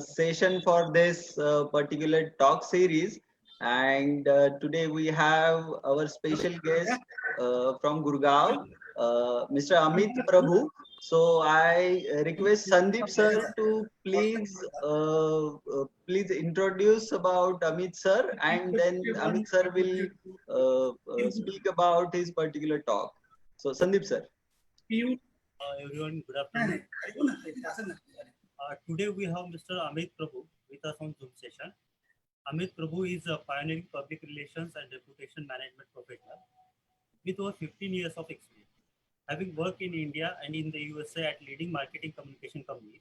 session for this particular talk series. And today we have our special guest from Gurgaon, Mr. Amit Prabhu. So I request Sandeep sir to please introduce about Amit sir, and then Amit sir will speak about his particular talk. So Sandeep sir. Everyone, good afternoon. Today we have Mr. Amit Prabhu with us on Zoom session. Amit Prabhu is a pioneering public relations and reputation management professional with over 15 years of experience. Having worked in India and in the USA at leading marketing communication companies,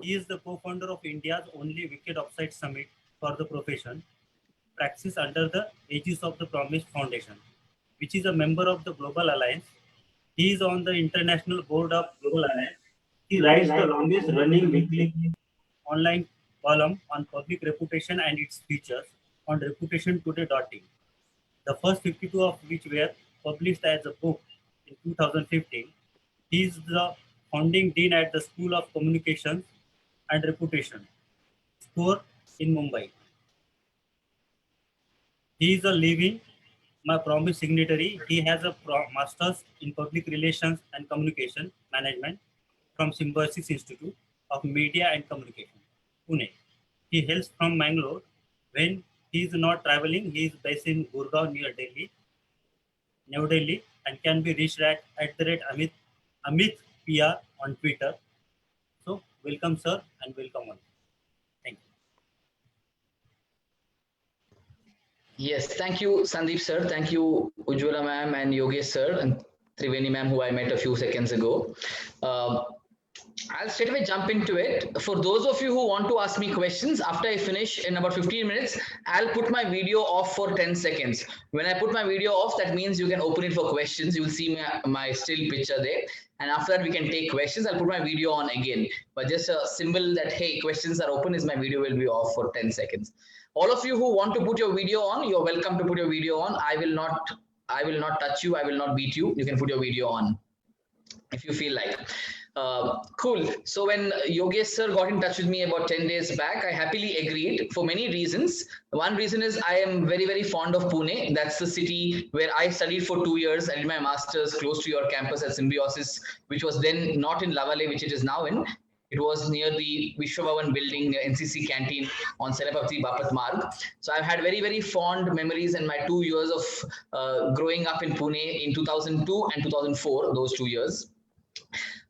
he is the co-founder of India's only Wicked Offside Summit for the profession, practiced under the aegis of the Promise Foundation, which is a member of the Global Alliance. He is on the international board of Global Alliance. He writes the longest running weekly online column on public reputation and its features on reputationtoday.in. The first 52 of which were published as a book in 2015. He is the founding dean at the School of Communications and Reputation, SCORE in Mumbai. He is a living My Promise signatory. He has a master's in public relations and communication management from Symbiosis Institute of Media and Communication, Pune. He hails from Mangalore. When he is not traveling, he is based in Gurgaon near Delhi, New Delhi, and can be reached at Amit PR on Twitter. So welcome, sir, and welcome on. Thank you. Yes, thank you, Sandeep sir. Thank you, Ujjwala ma'am and Yogesh sir and Triveni ma'am, who I met a few seconds ago. I'll straight away jump into it. For those of you who want to ask me questions, after I finish in about 15 minutes, I'll put my video off for 10 seconds. When I put my video off, that means you can open it for questions. You will see my still picture there. And after that, we can take questions. I'll put my video on again. But just a symbol that, hey, questions are open is my video will be off for 10 seconds. All of you who want to put your video on, you're welcome to put your video on. I will not touch you. I will not beat you. You can put your video on if you feel like. Cool. So when Yogesh sir got in touch with me about 10 days back, I happily agreed for many reasons. One reason is I am very, very fond of Pune. That's the city where I studied for 2 years. I did my master's close to your campus at Symbiosis, which was then not in Lavale, which it is now in. It was near the Vishwabhavan building, NCC canteen on Senapati Bapat Marg. So I've had very, very fond memories in my 2 years of growing up in Pune in 2002 and 2004, those 2 years.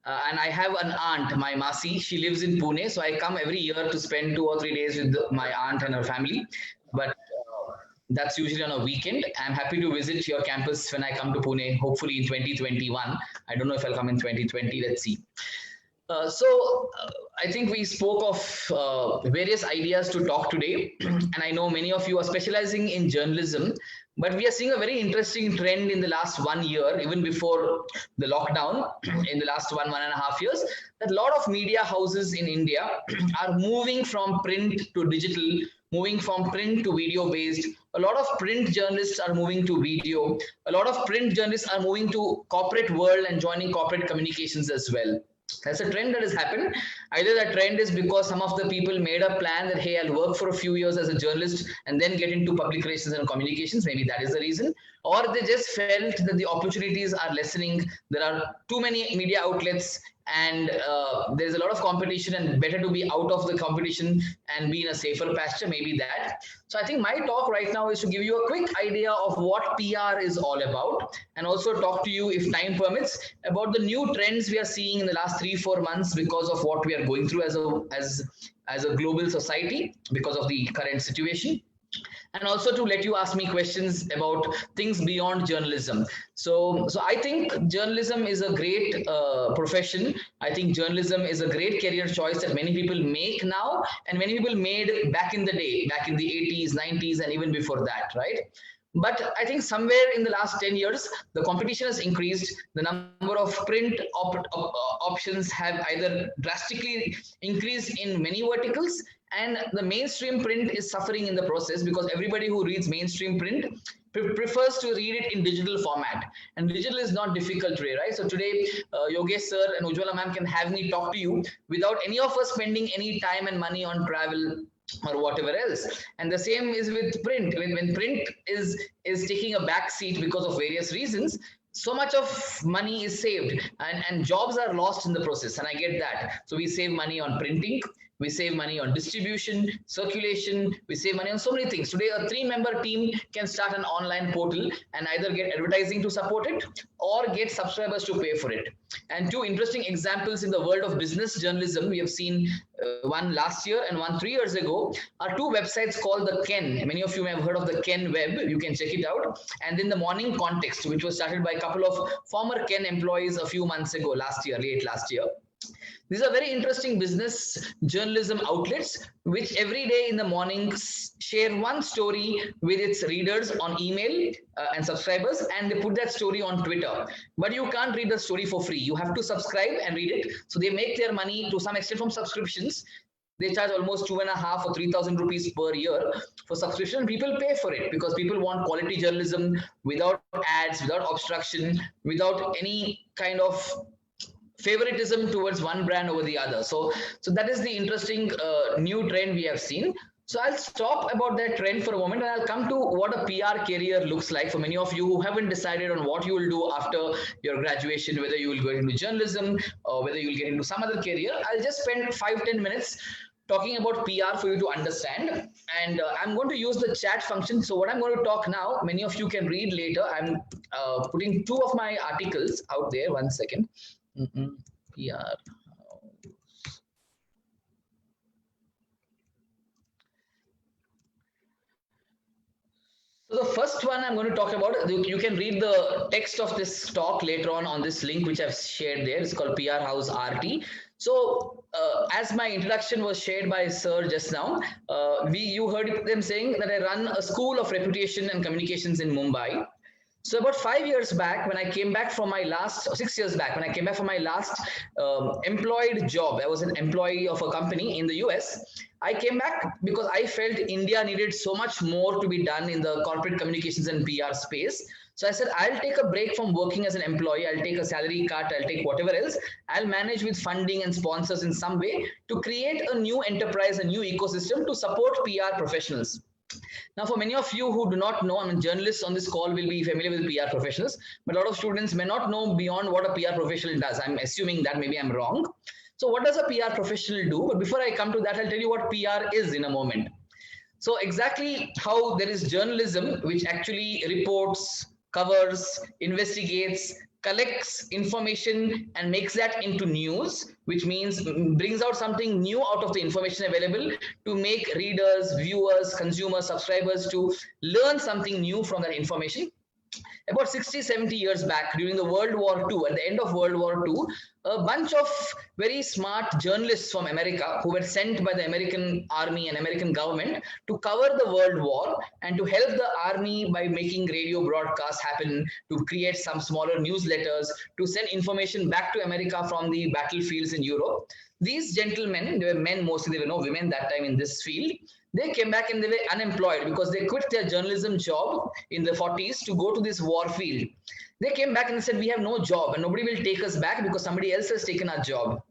And I have an aunt, my Masi, she lives in Pune. So I come every year to spend 2 or 3 days with my aunt and her family. But that's usually on a weekend. I'm happy to visit your campus when I come to Pune, hopefully in 2021. I don't know if I'll come in 2020, let's see. I think we spoke of various ideas to talk today. And I know many of you are specializing in journalism. But we are seeing a very interesting trend in the last 1 year, even before the lockdown, in the last 1.5 years, that a lot of media houses in India are moving from print to digital, moving from print to video based. A lot of print journalists are moving to video. A lot of print journalists are moving to corporate world and joining corporate communications as well. That's a trend that has happened. Either that trend is because some of the people made a plan that, hey, I'll work for a few years as a journalist and then get into public relations and communications. Maybe that is the reason. Or they just felt that the opportunities are lessening. There are too many media outlets and there's a lot of competition and better to be out of the competition and be in a safer pasture, maybe that. So I think my talk right now is to give you a quick idea of what PR is all about and also talk to you, if time permits, about the new trends we are seeing in the last 3-4 months because of what we are going through as a global society because of the current situation. And also to let you ask me questions about things beyond journalism. So I think journalism is a great profession. I think journalism is a great career choice that many people make now and many people made back in the day, back in the 80s, 90s, and even before that, right? But I think somewhere in the last 10 years, the competition has increased. The number of print options have either drastically increased in many verticals, and the mainstream print is suffering in the process because everybody who reads mainstream print prefers to read it in digital format, and digital is not difficult today, right? So today Yogesh sir and Ujjwala ma'am can have me talk to you without any of us spending any time and money on travel or whatever else. And the same is with print. When print is taking a back seat because of various reasons, so much of money is saved, and jobs are lost in the process, and I get that. So we save money on printing, we save money on distribution, circulation, we save money on so many things. Today, a 3-member team can start an online portal and either get advertising to support it or get subscribers to pay for it. And 2 interesting examples in the world of business journalism, we have seen one last year and one 3 years ago, are 2 websites called the Ken. Many of you may have heard of the Ken web, you can check it out. And then the Morning Context, which was started by a couple of former Ken employees a few months ago, late last year. These are very interesting business journalism outlets which every day in the morning share one story with its readers on email and subscribers, and they put that story on Twitter. But you can't read the story for free. You have to subscribe and read it. So they make their money to some extent from subscriptions. They charge almost 2.5 or 3,000 rupees per year for subscription. People pay for it because people want quality journalism without ads, without obstruction, without any kind of favoritism towards one brand over the other. So that is the interesting new trend we have seen. So I'll stop about that trend for a moment, and I'll come to what a PR career looks like for many of you who haven't decided on what you will do after your graduation, whether you will go into journalism or whether you will get into some other career. I'll just spend 5-10 minutes talking about PR for you to understand, and I'm going to use the chat function. So what I'm going to talk now, many of you can read later. I'm putting 2 of my articles out there. One second. PR. So the first one I'm going to talk about, you can read the text of this talk later on this link which I've shared there. It's called PR House RT. So as my introduction was shared by Sir just now, you heard them saying that I run a school of reputation and communications in Mumbai. So about 5 years back, when I came back from my last, 6 years back, when I came back from my last employed job, I was an employee of a company in the US. I came back because I felt India needed so much more to be done in the corporate communications and PR space. So I said, I'll take a break from working as an employee. I'll take a salary cut. I'll take whatever else. I'll manage with funding and sponsors in some way to create a new enterprise, a new ecosystem to support PR professionals. Now, for many of you who do not know, I mean, journalists on this call will be familiar with PR professionals, but a lot of students may not know beyond what a PR professional does. I'm assuming that, maybe I'm wrong. So what does a PR professional do? But before I come to that, I'll tell you what PR is in a moment. So exactly how there is journalism, which actually reports, covers, investigates, collects information and makes that into news, which means brings out something new out of the information available to make readers, viewers, consumers, subscribers to learn something new from that information. About 60, 70 years back, during the World War II, at the end of World War II, a bunch of very smart journalists from America who were sent by the American army and American government to cover the World War and to help the army by making radio broadcasts happen, to create some smaller newsletters, to send information back to America from the battlefields in Europe. These gentlemen, they were men mostly, there were no women that time in this field. They came back and they were unemployed because they quit their journalism job in the 40s to go to this war field. They came back and said, we have no job and nobody will take us back because somebody else has taken our job.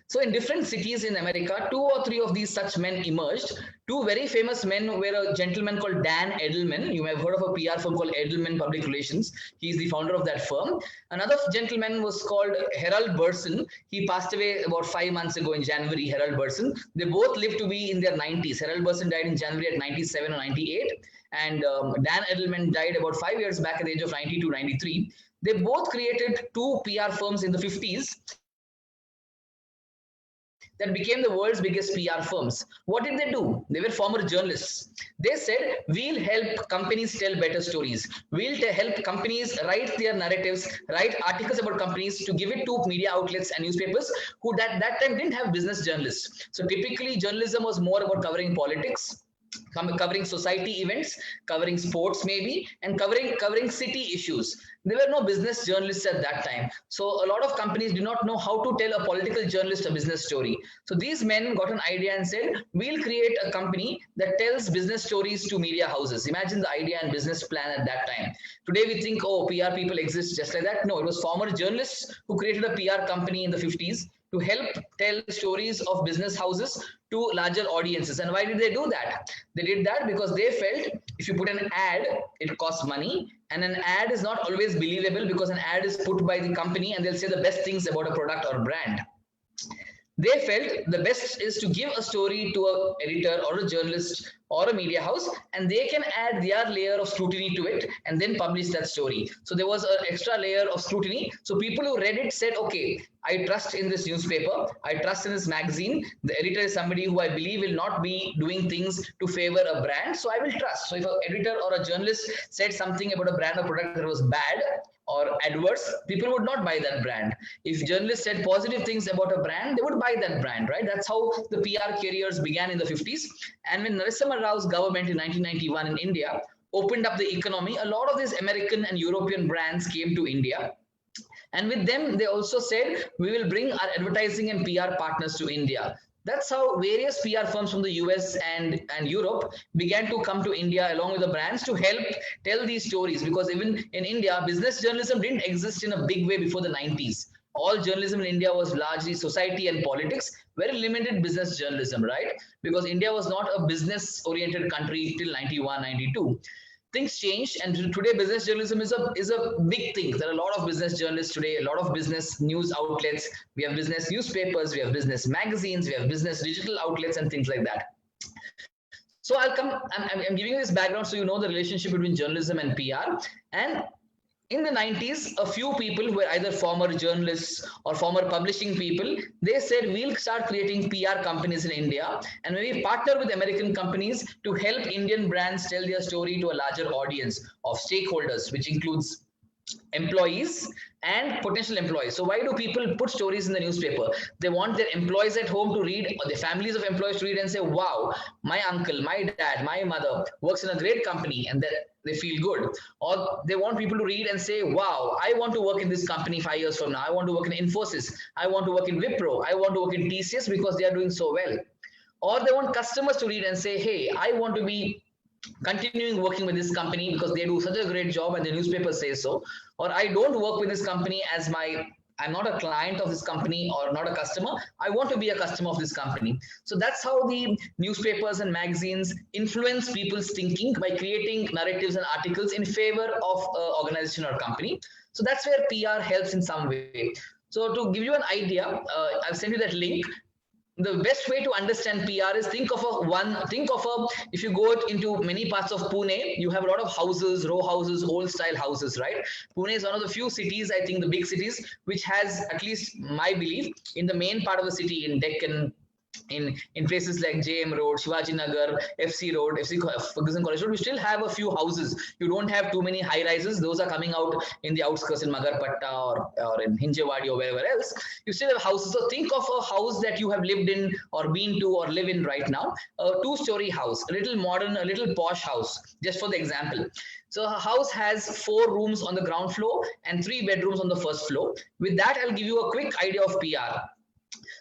So in different cities in America, 2 or 3 of these such men emerged. 2 very famous men were a gentleman called Dan Edelman. You may have heard of a PR firm called Edelman Public Relations. He is the founder of that firm. Another gentleman was called Harold Burson. He passed away about 5 months ago in January, Harold Burson. They both lived to be in their 90s. Harold Burson died in January at 97 or 98. And Dan Edelman died about 5 years back at the age of 92, 93. They both created 2 PR firms in the 50s that became the world's biggest PR firms. What did they do? They were former journalists. They said, we'll help companies tell better stories. We'll help companies write their narratives, write articles about companies to give it to media outlets and newspapers who that time didn't have business journalists. So typically journalism was more about covering politics, covering society events, covering sports maybe, and covering city issues. There were no business journalists at that time. So a lot of companies do not know how to tell a political journalist a business story. So these men got an idea and said, we'll create a company that tells business stories to media houses. Imagine the idea and business plan at that time. Today we think, oh, PR people exist just like that. No, it was former journalists who created a PR company in the 50s to help tell stories of business houses to larger audiences. And why did they do that? They did that because they felt if you put an ad, it costs money, and an ad is not always believable because an ad is put by the company and they'll say the best things about a product or brand. They felt the best is to give a story to an editor or a journalist or a media house, and they can add their layer of scrutiny to it and then publish that story. So there was an extra layer of scrutiny. So people who read it said, okay, I trust in this newspaper, I trust in this magazine. The editor is somebody who I believe will not be doing things to favor a brand, so I will trust. So if an editor or a journalist said something about a brand or product that was bad or adverse, people would not buy that brand. If journalists said positive things about a brand, they would buy that brand, right? That's how the PR careers began in the 50s. And when Narasimha Rao's government in 1991 in India opened up the economy, a lot of these American and European brands came to India. And with them, they also said, we will bring our advertising and PR partners to India. That's how various PR firms from the US and Europe began to come to India along with the brands to help tell these stories. Because even in India, business journalism didn't exist in a big way before the 90s. All journalism in India was largely society and politics, very limited business journalism, right? Because India was not a business-oriented country till 91, 92. Things changed, and today business journalism is a big thing. There are a lot of business journalists today, a lot of business news outlets. We have business newspapers, we have business magazines, we have business digital outlets and things like that. So I'm giving you this background so you know the relationship between journalism and PR. And in the 90s, a few people who were either former journalists or former publishing people, they said, we'll start creating PR companies in India and maybe partner with American companies to help Indian brands tell their story to a larger audience of stakeholders, which includes employees and potential employees. So why do people put stories in the newspaper? They want their employees at home to read, or the families of employees to read and say, wow, my uncle, my dad, my mother works in a great company, and that they feel good. Or they want people to read and say, wow, I want to work in this company 5 years from now. I want to work in Infosys. I want to work in Wipro. I want to work in TCS because they are doing so well. Or they want customers to read and say, hey, I want to be continuing working with this company because they do such a great job and the newspaper says so. Or I don't work with this company as I'm not a client of this company or not a customer. I want to be a customer of this company. So that's how the newspapers and magazines influence people's thinking by creating narratives and articles in favor of an organization or company. So that's where PR helps in some way. So to give you an idea, I'll send you that link. The best way to understand PR is think of if you go into many parts of Pune, you have a lot of houses, row houses, old style houses, right? Pune is one of the few cities, I think the big cities, which has, at least my belief, in the main part of the city, in Deccan, in places like JM Road, Shivaji Nagar, FC Road, Ferguson College Road, we still have a few houses. You don't have too many high rises. Those are coming out in the outskirts in Magarpatta or in Hinjewadi or wherever else. You still have houses. So think of a house that you have lived in or been to or live in right now, a 2-story house, a little modern, a little posh house, just for the example. So a house has 4 rooms on the ground floor and 3 bedrooms on the first floor. With that, I'll give you a quick idea of PR.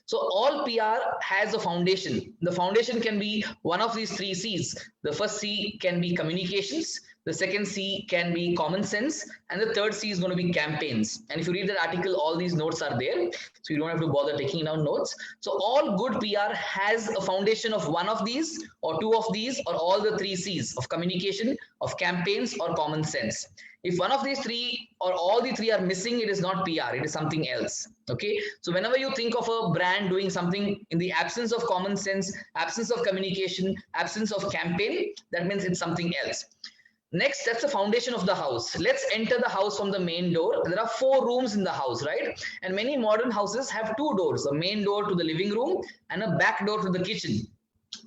So all PR has a foundation. The foundation can be one of these 3 C's. The first C can be communications. The second C can be common sense. And the third C is going to be campaigns. And if you read that article, all these notes are there. So you don't have to bother taking down notes. So all good PR has a foundation of one of these or 2 of these or all the 3 C's of communication, of campaigns or common sense. If one of these 3 or all the 3 are missing, it is not PR, it is something else. Okay. So whenever you think of a brand doing something in the absence of common sense, absence of communication, absence of campaign, that means it's something else. Next, that's the foundation of the house. Let's enter the house from the main door. There are 4 rooms in the house, right? And many modern houses have 2 doors, a main door to the living room and a back door to the kitchen.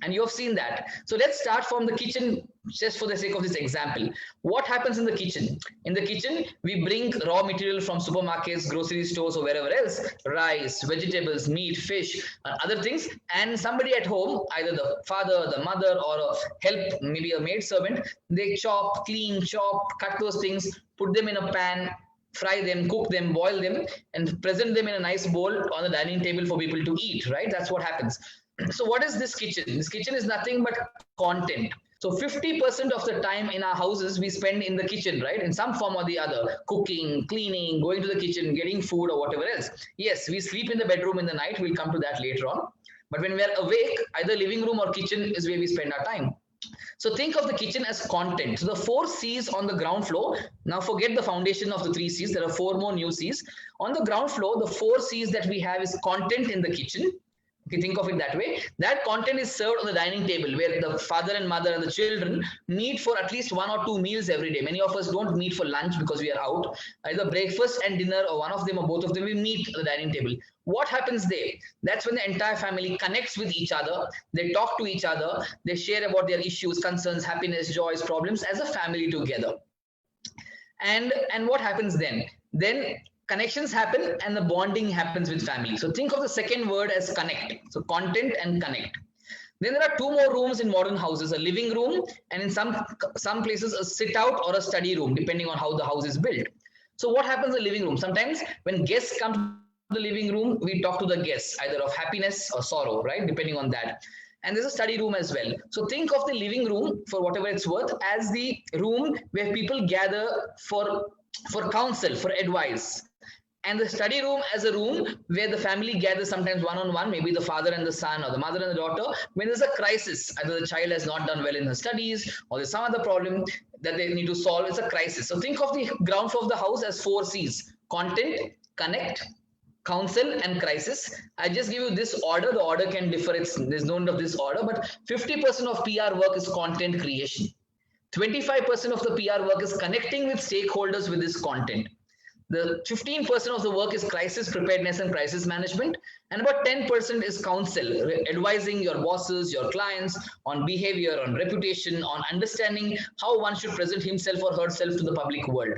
And you have seen that. So let's start from the kitchen just for the sake of this example, what happens in the kitchen? In the kitchen, we bring raw material from supermarkets, grocery stores, or wherever else, rice, vegetables, meat, fish, other things, and somebody at home, either the father, the mother, or a help, maybe a maid servant, they chop, clean, cut those things, put them in a pan, fry them, cook them, boil them, and present them in a nice bowl on the dining table for people to eat, right? That's what happens. So what is this kitchen? This kitchen is nothing but content. So 50% of the time in our houses, we spend in the kitchen, right? In some form or the other, cooking, cleaning, going to the kitchen, getting food or whatever else. Yes, we sleep in the bedroom in the night. We'll come to that later on. But when we are awake, either living room or kitchen is where we spend our time. So think of the kitchen as content. So the 4 C's on the ground floor. Now forget the foundation of the 3 C's. There are 4 more new C's. On the ground floor, the 4 C's that we have is content in the kitchen. Okay, think of it that way. That content is served on the dining table where the father and mother and the children meet for at least 1 or 2 meals every day. Many of us don't meet for lunch because we are out. Either breakfast and dinner, or one of them or both of them, we meet at the dining table. What happens there? That's when the entire family connects with each other. They talk to each other. They share about their issues, concerns, happiness, joys, problems as a family together. And what happens then? Then connections happen and the bonding happens with family. So think of the second word as connect. So content and connect. Then there are 2 more rooms in modern houses, a living room and in some places a sit out or a study room, depending on how the house is built. So what happens in the living room? Sometimes when guests come to the living room, we talk to the guests either of happiness or sorrow, right? Depending on that. And there's a study room as well. So think of the living room, for whatever it's worth, as the room where people gather for counsel, for advice. And the study room as a room where the family gathers sometimes one-on-one, maybe the father and the son or the mother and the daughter, when there's a crisis, either the child has not done well in her studies or there's some other problem that they need to solve. It's a crisis. So think of the ground floor of the house as 4 C's: content, connect, counsel, and crisis. I just give you this order. The order can differ. There's no need of this order, but 50% of PR work is content creation. 25% of the PR work is connecting with stakeholders with this content. The 15% of the work is crisis preparedness and crisis management, and about 10% is counsel, advising your bosses, your clients on behavior, on reputation, on understanding how one should present himself or herself to the public world.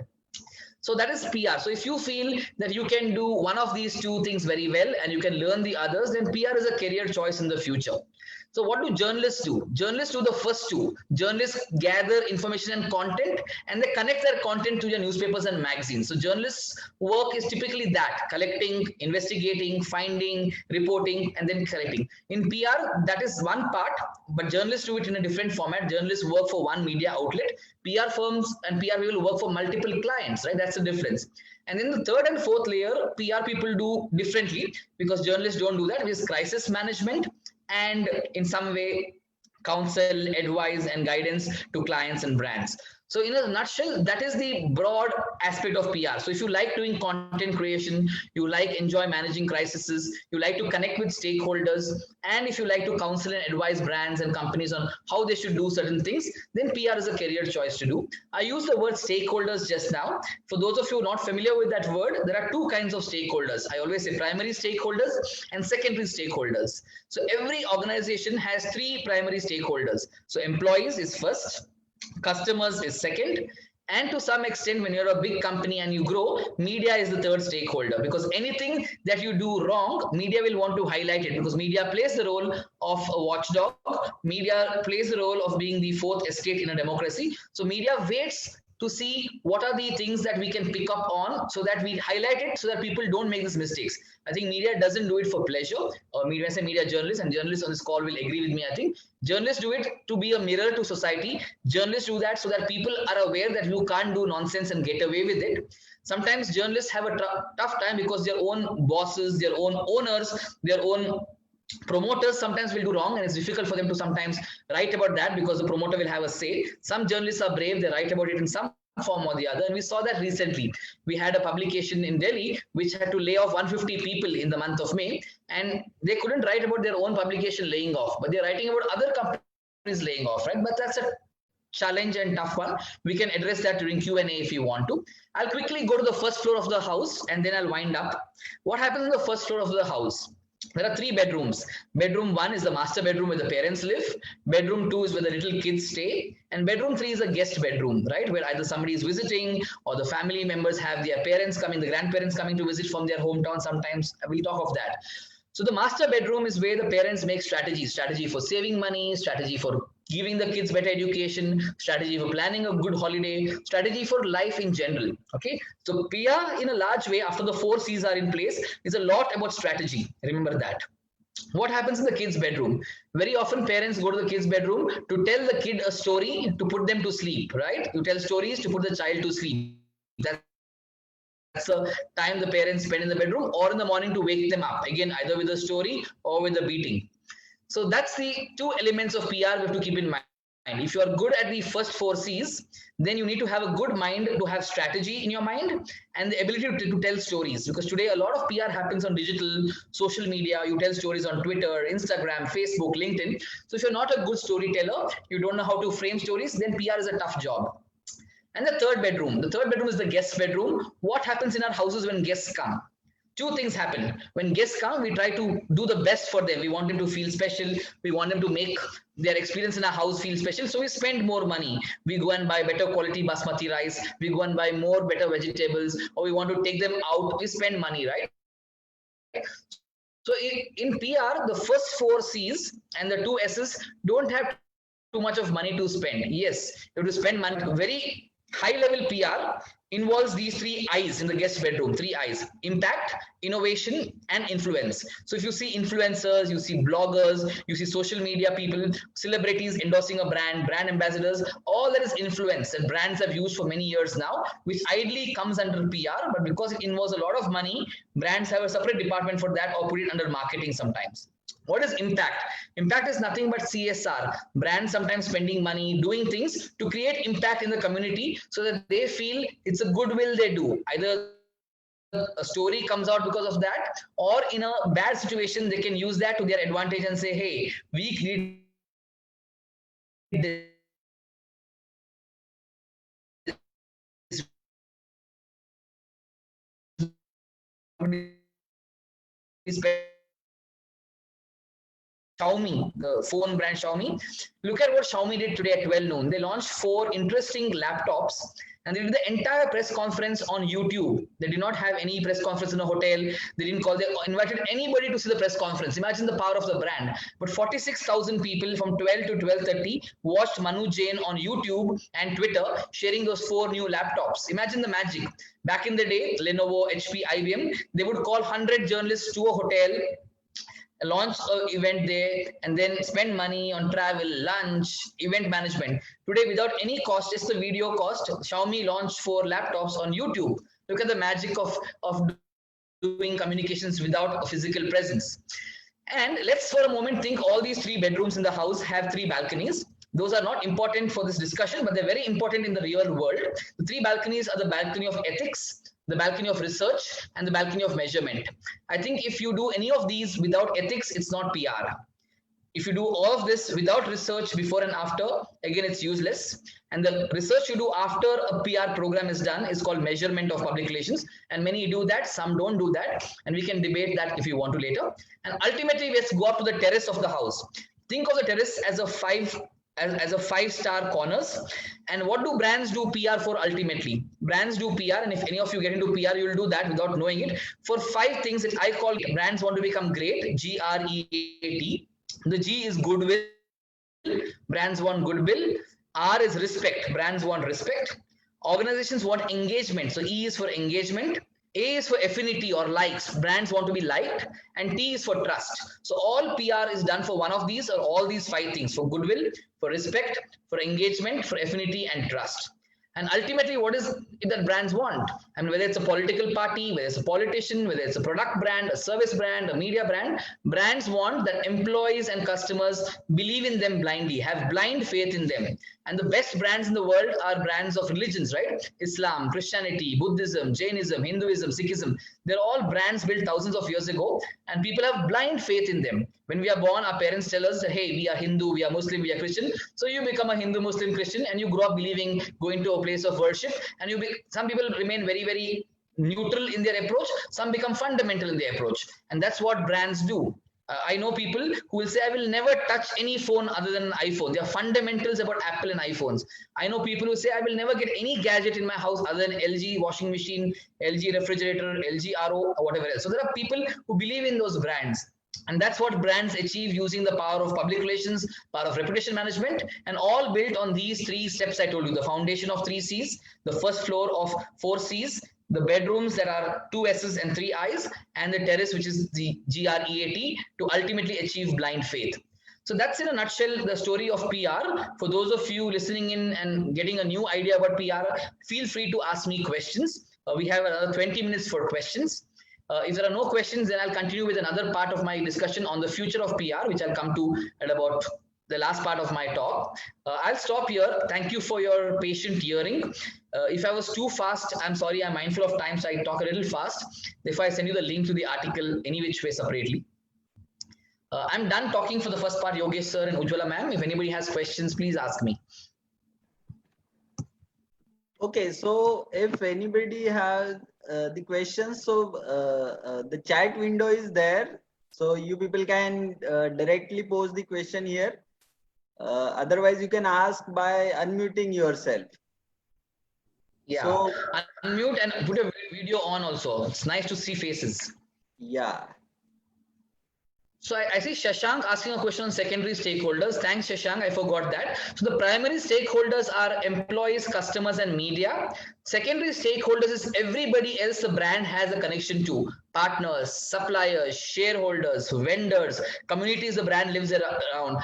So that is PR. So if you feel that you can do one of these 2 things very well and you can learn the others, then PR is a career choice in the future. So what do journalists do? Journalists do the first 2. Journalists gather information and content, and they connect their content to their newspapers and magazines. So journalists' work is typically that: collecting, investigating, finding, reporting, and then collecting. In PR, that is one part, but journalists do it in a different format. Journalists work for one media outlet. PR firms and PR people work for multiple clients, right? That's the difference. And then the 3rd and 4th layer, PR people do differently, because journalists don't do that, which is crisis management and in some way counsel, advice, and guidance to clients and brands. So in a nutshell, that is the broad aspect of PR. So if you like doing content creation, you enjoy managing crises, you like to connect with stakeholders, and if you like to counsel and advise brands and companies on how they should do certain things, then PR is a career choice to do. I used the word stakeholders just now. For those of you not familiar with that word, there are 2 kinds of stakeholders. I always say primary stakeholders and secondary stakeholders. So every organization has 3 primary stakeholders. So employees is first, customers is second, and to some extent, when you're a big company and you grow, media is the 3rd stakeholder, because anything that you do wrong, media will want to highlight it, because media plays the role of a watchdog. Media plays the role of being the 4th estate in a democracy. So media waits to see what are the things that we can pick up on, so that we highlight it, so that people don't make these mistakes. I think media doesn't do it for pleasure, or media journalists, and journalists on this call will agree with me. I think journalists do it to be a mirror to society. Journalists do that so that people are aware that you can't do nonsense and get away with it. Sometimes journalists have a tough time because their own bosses, their own owners, their own promoters sometimes will do wrong, and it's difficult for them to sometimes write about that because the promoter will have a say. Some journalists are brave, they write about it in some form or the other, and we saw that recently. We had a publication in Delhi which had to lay off 150 people in the month of May, and they couldn't write about their own publication laying off, but they're writing about other companies laying off, right? But that's a challenge and tough one. We can address that during Q&A if you want to. I'll quickly go to the first floor of the house and then I'll wind up. What happens on the first floor of the house? There are 3 bedrooms. Bedroom 1 is the master bedroom where the parents live. Bedroom 2 is where the little kids stay. And bedroom 3 is a guest bedroom, right? Where either somebody is visiting or the family members have their parents coming, the grandparents coming to visit from their hometown sometimes. We'll talk of that. So the master bedroom is where the parents make strategy for saving money, strategy for giving the kids better education, strategy for planning a good holiday, strategy for life in general. Okay, so PR in a large way, after the 4 C's are in place, is a lot about strategy. Remember that. What happens in the kids' bedroom? Very often parents go to the kids' bedroom to tell the kid a story to put them to sleep, right? You tell stories to put the child to sleep. That's the time the parents spend in the bedroom, or in the morning to wake them up, again either with a story or with a beating. So that's the 2 elements of PR we have to keep in mind. If you are good at the first 4 C's, then you need to have a good mind to have strategy in your mind and the ability to tell stories, because today a lot of PR happens on digital, social media. You tell stories on Twitter, Instagram, Facebook, LinkedIn. So if you're not a good storyteller, you don't know how to frame stories, then PR is a tough job. And the third bedroom is the guest bedroom. What happens in our houses when guests come? 2 things happen. When guests come, we try to do the best for them. We want them to feel special. We want them to make their experience in our house feel special. So we spend more money. We go and buy better quality basmati rice. We go and buy more better vegetables, or we want to take them out. We spend money, right? So in PR, the first 4 C's and the 2 S's don't have too much of money to spend. Yes, you have to spend money. Very high level PR involves these 3 I's in the guest bedroom. 3 I's: impact, innovation, and influence. So if you see influencers, you see bloggers, you see social media people, celebrities endorsing a brand, brand ambassadors, all that is influence that brands have used for many years now, which ideally comes under PR, but because it involves a lot of money, brands have a separate department for that or put it under marketing sometimes. What is impact? Impact is nothing but CSR. Brands sometimes spending money, doing things to create impact in the community so that they feel it's a goodwill they do. Either a story comes out because of that, or in a bad situation, they can use that to their advantage and say, hey, we create this Xiaomi, the phone brand Xiaomi. Look at what Xiaomi did today at 12 noon. They launched 4 interesting laptops and they did the entire press conference on YouTube. They did not have any press conference in a hotel. They didn't call, they invited anybody to see the press conference. Imagine the power of the brand. But 46,000 people from 12 to 12:30 watched Manu Jain on YouTube and Twitter sharing those 4 new laptops. Imagine the magic. Back in the day, Lenovo, HP, IBM, they would call 100 journalists to a hotel, launch an event there, and then spend money on travel, lunch, event management. Today, without any cost, just the video cost, Xiaomi launched 4 laptops on YouTube. Look at the magic of doing communications without a physical presence. And let's for a moment think all these 3 bedrooms in the house have 3 balconies. Those are not important for this discussion, but they're very important in the real world. The 3 balconies are the balcony of ethics, the balcony of research, and the balcony of measurement. I think if you do any of these without ethics, it's not PR. If you do all of this without research before and after, again, it's useless. And the research you do after a PR program is done is called measurement of public relations. And many do that, some don't do that. And we can debate that if you want to later. And ultimately, let's go up to the terrace of the house. Think of the terrace as a 5-star corners. And what do brands do PR for ultimately? Brands do PR, and if any of you get into PR, you'll do that without knowing it, for 5 things that I call brands want to become great, GREAT. The G is goodwill. Brands want goodwill. R is respect. Brands want respect. Organizations want engagement. So E is for engagement. A is for affinity or likes. Brands want to be liked. And T is for trust. So all PR is done for one of these or all these 5 things: for goodwill, for respect, for engagement, for affinity, and trust. And ultimately, what is it that brands want? I mean, whether it's a political party, whether it's a politician, whether it's a product brand, a service brand, a media brand, brands want that employees and customers believe in them blindly, have blind faith in them. And the best brands in the world are brands of religions, right? Islam, Christianity, Buddhism, Jainism, Hinduism, Sikhism. They're all brands built thousands of years ago, and people have blind faith in them. When we are born, our parents tell us that, hey, we are Hindu, we are Muslim, we are Christian. So you become a Hindu, Muslim, Christian, and you grow up believing, going to a place of worship. And some people remain very, very neutral in their approach, some become fundamental in their approach, and that's what brands do. I know people who will say, I will never touch any phone other than an iPhone. There are fundamentals about Apple and iPhones. I know people who say, I will never get any gadget in my house other than LG washing machine, LG refrigerator, LG RO, or whatever else. So there are people who believe in those brands. And that's what brands achieve using the power of public relations, power of reputation management, and all built on these 3 steps I told you. The foundation of 3 C's, the first floor of 4 C's, the bedrooms that are 2 S's and 3 I's, and the terrace, which is the GREAT, to ultimately achieve blind faith. So that's in a nutshell the story of PR. For those of you listening in and getting a new idea about PR, feel free to ask me questions. We have another 20 minutes for questions. If there are no questions, then I'll continue with another part of my discussion on the future of PR, which I'll come to at about the last part of my talk. I'll stop here. Thank you for your patient hearing. If I was too fast, I'm sorry, I'm mindful of time, so I talk a little fast. If I send you the link to the article any which way separately. I'm done talking for the first part, Yogesh sir and Ujjwala ma'am. If anybody has questions, please ask me. Okay, so if anybody has the questions, so the chat window is there. So you people can directly pose the question here. Otherwise, you can ask by unmuting yourself. Yeah, so, unmute and put your video on also. It's nice to see faces. Yeah. So I see Shashank asking a question on secondary stakeholders. Thanks, Shashank. I forgot that. So the primary stakeholders are employees, customers, and media. Secondary stakeholders is everybody else the brand has a connection to. Partners, suppliers, shareholders, vendors, communities the brand lives around.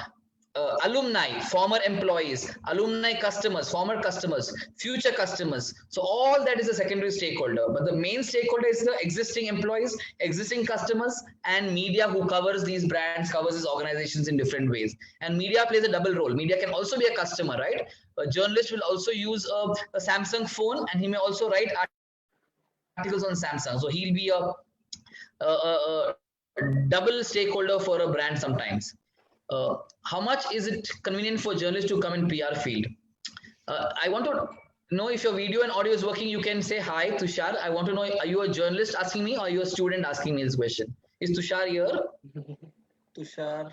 Alumni, former employees, alumni customers, former customers, future customers. So all that is a secondary stakeholder. But the main stakeholder is the existing employees, existing customers, and media who covers these brands, covers these organizations in different ways. And media plays a double role. Media can also be a customer, right? A journalist will also use a Samsung phone, and he may also write articles on Samsung. So he'll be a double stakeholder for a brand sometimes. How much is it convenient for journalists to come in PR field? I want to know if your video and audio is working. You can say hi, Tushar. I want to know, are you a journalist asking me or are you a student asking me this question? Is Tushar here? Tushar.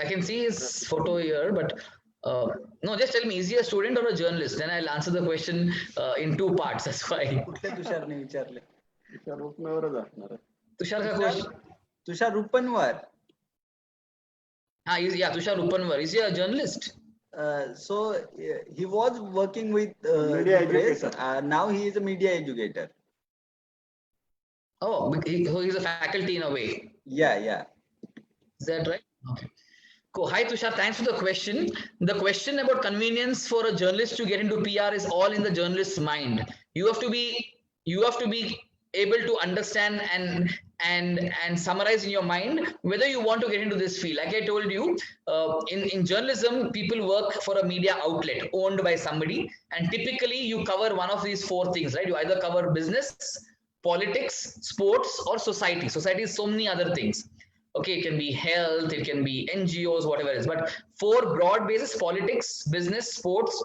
I can see his photo here, but no, just tell me, is he a student or a journalist? Then I'll answer the question in 2 parts. That's why. Tushar ne vicharle. Tushar ka question. Tushar Rupanwar. Yeah, Tushar Rupanwar. Is he a journalist? So he was working with media press. Now he is a media educator. Oh, so he's a faculty in a way. Yeah. Is that right? Okay. Cool. Hi, Tushar. Thanks for the question. The question about convenience for a journalist to get into PR is all in the journalist's mind. You have to be able to understand and summarize in your mind whether you want to get into this field. Like I told you, in journalism, people work for a media outlet owned by somebody, and typically you cover one of these 4 things, right? You either cover business, politics, sports, or society. Society is so many other things. Okay, it can be health, it can be NGOs, whatever it is, but 4 broad bases: politics, business, sports,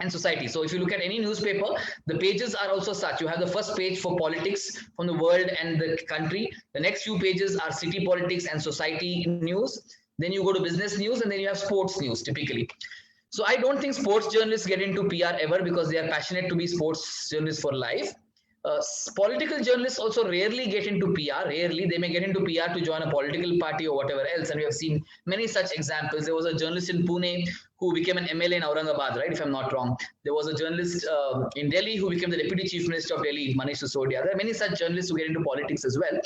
and society. So if you look at any newspaper, the pages are also such. You have the first page for politics from the world and the country. The next few pages are city politics and society news. Then you go to business news, and then you have sports news typically. So I don't think sports journalists get into PR ever because they are passionate to be sports journalists for life. Political journalists also rarely get into PR. Rarely, they may get into PR to join a political party or whatever else. And we have seen many such examples. There was a journalist in Pune who became an MLA in Aurangabad, right? If I'm not wrong. There was a journalist in Delhi who became the Deputy Chief Minister of Delhi, Manish Sisodia. There are many such journalists who get into politics as well.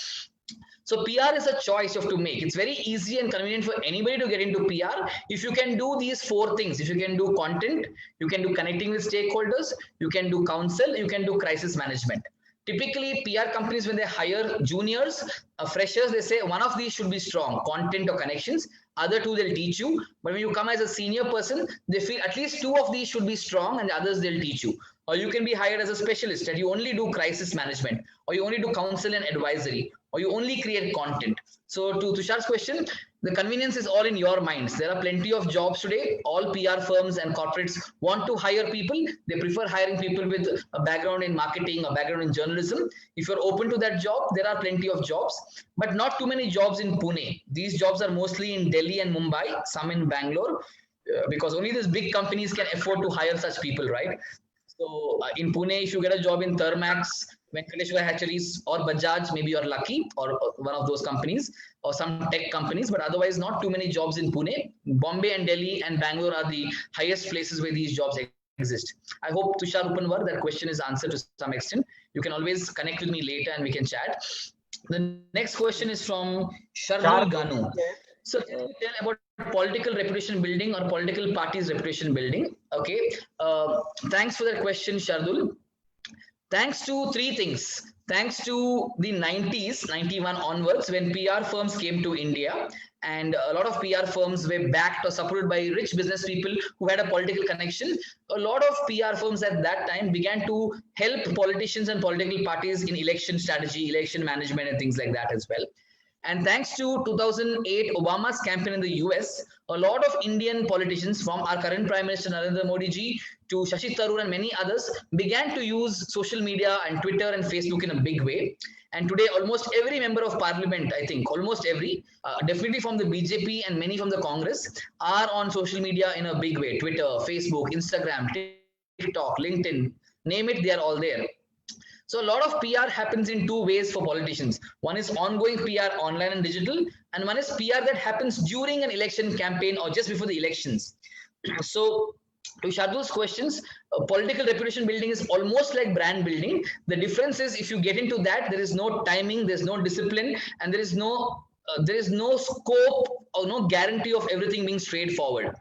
So PR is a choice you have to make. It's very easy and convenient for anybody to get into PR if you can do these 4 things. If you can do content, you can do connecting with stakeholders, you can do counsel, you can do crisis management. Typically, PR companies, when they hire juniors, freshers, they say one of these should be strong, content or connections. Other 2 they'll teach you. But when you come as a senior person, they feel at least 2 of these should be strong, and the others they'll teach you. Or you can be hired as a specialist and you only do crisis management, or you only do counsel and advisory, or you only create content. So to Tushar's question, the convenience is all in your minds. There are plenty of jobs today. All PR firms and corporates want to hire people. They prefer hiring people with a background in marketing, a background in journalism. If you're open to that job, there are plenty of jobs, but not too many jobs in Pune. These jobs are mostly in Delhi and Mumbai, some in Bangalore, because only these big companies can afford to hire such people, right? So in Pune, if you get a job in Thermax, Venkateshwar Hatcheries or Bajaj, maybe you're lucky, or one of those companies, or some tech companies, but otherwise not too many jobs in Pune. Bombay and Delhi and Bangalore are the highest places where these jobs exist. I hope, Tushar Upanwar, that question is answered to some extent. You can always connect with me later and we can chat. The next question is from Shardul Ganu. So can you tell about political reputation building or political parties reputation building? Okay. Thanks for that question, Shardul. Thanks to three things. Thanks to the 90s, 91 onwards, when PR firms came to India, and a lot of PR firms were backed or supported by rich business people who had a political connection. A lot of PR firms at that time began to help politicians and political parties in election strategy, election management, and things like that as well. And thanks to 2008 Obama's campaign in the US, a lot of Indian politicians, from our current Prime Minister Narendra Modi ji to Shashi Tharoor and many others, began to use social media and Twitter and Facebook in a big way. And today, almost every member of parliament, I think, almost every, definitely from the BJP and many from the Congress, are on social media in a big way. Twitter, Facebook, Instagram, TikTok, LinkedIn, name it, they are all there. So a lot of PR happens in two ways for politicians. One is ongoing PR online and digital, and one is PR that happens during an election campaign or just before the elections. So to Shardul's questions, political reputation building is almost like brand building. The difference is, if you get into that, there is no timing, there's no discipline, and there is no scope or no guarantee of everything being straightforward.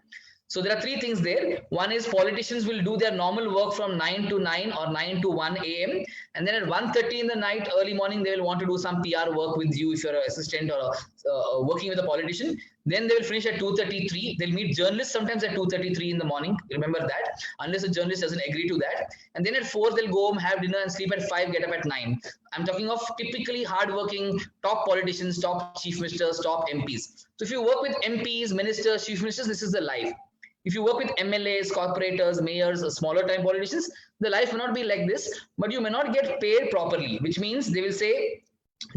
So there are three things there. One is politicians will do their normal work from 9 to 9 or 9 to 1 a.m. And then at 1:30 in the night, early morning, they will want to do some PR work with you if you're an assistant or working with a politician. Then they will finish at 2:33. They'll meet journalists sometimes at 2:33 in the morning. Remember that, unless the journalist doesn't agree to that. And then at 4, they'll go home, have dinner and sleep at 5, get up at 9. I'm talking of typically hardworking top politicians, top chief ministers, top MPs. So if you work with MPs, ministers, chief ministers, this is the life. If you work with MLAs, corporators, mayors, smaller time politicians, the life may not be like this, but you may not get paid properly, which means they will say,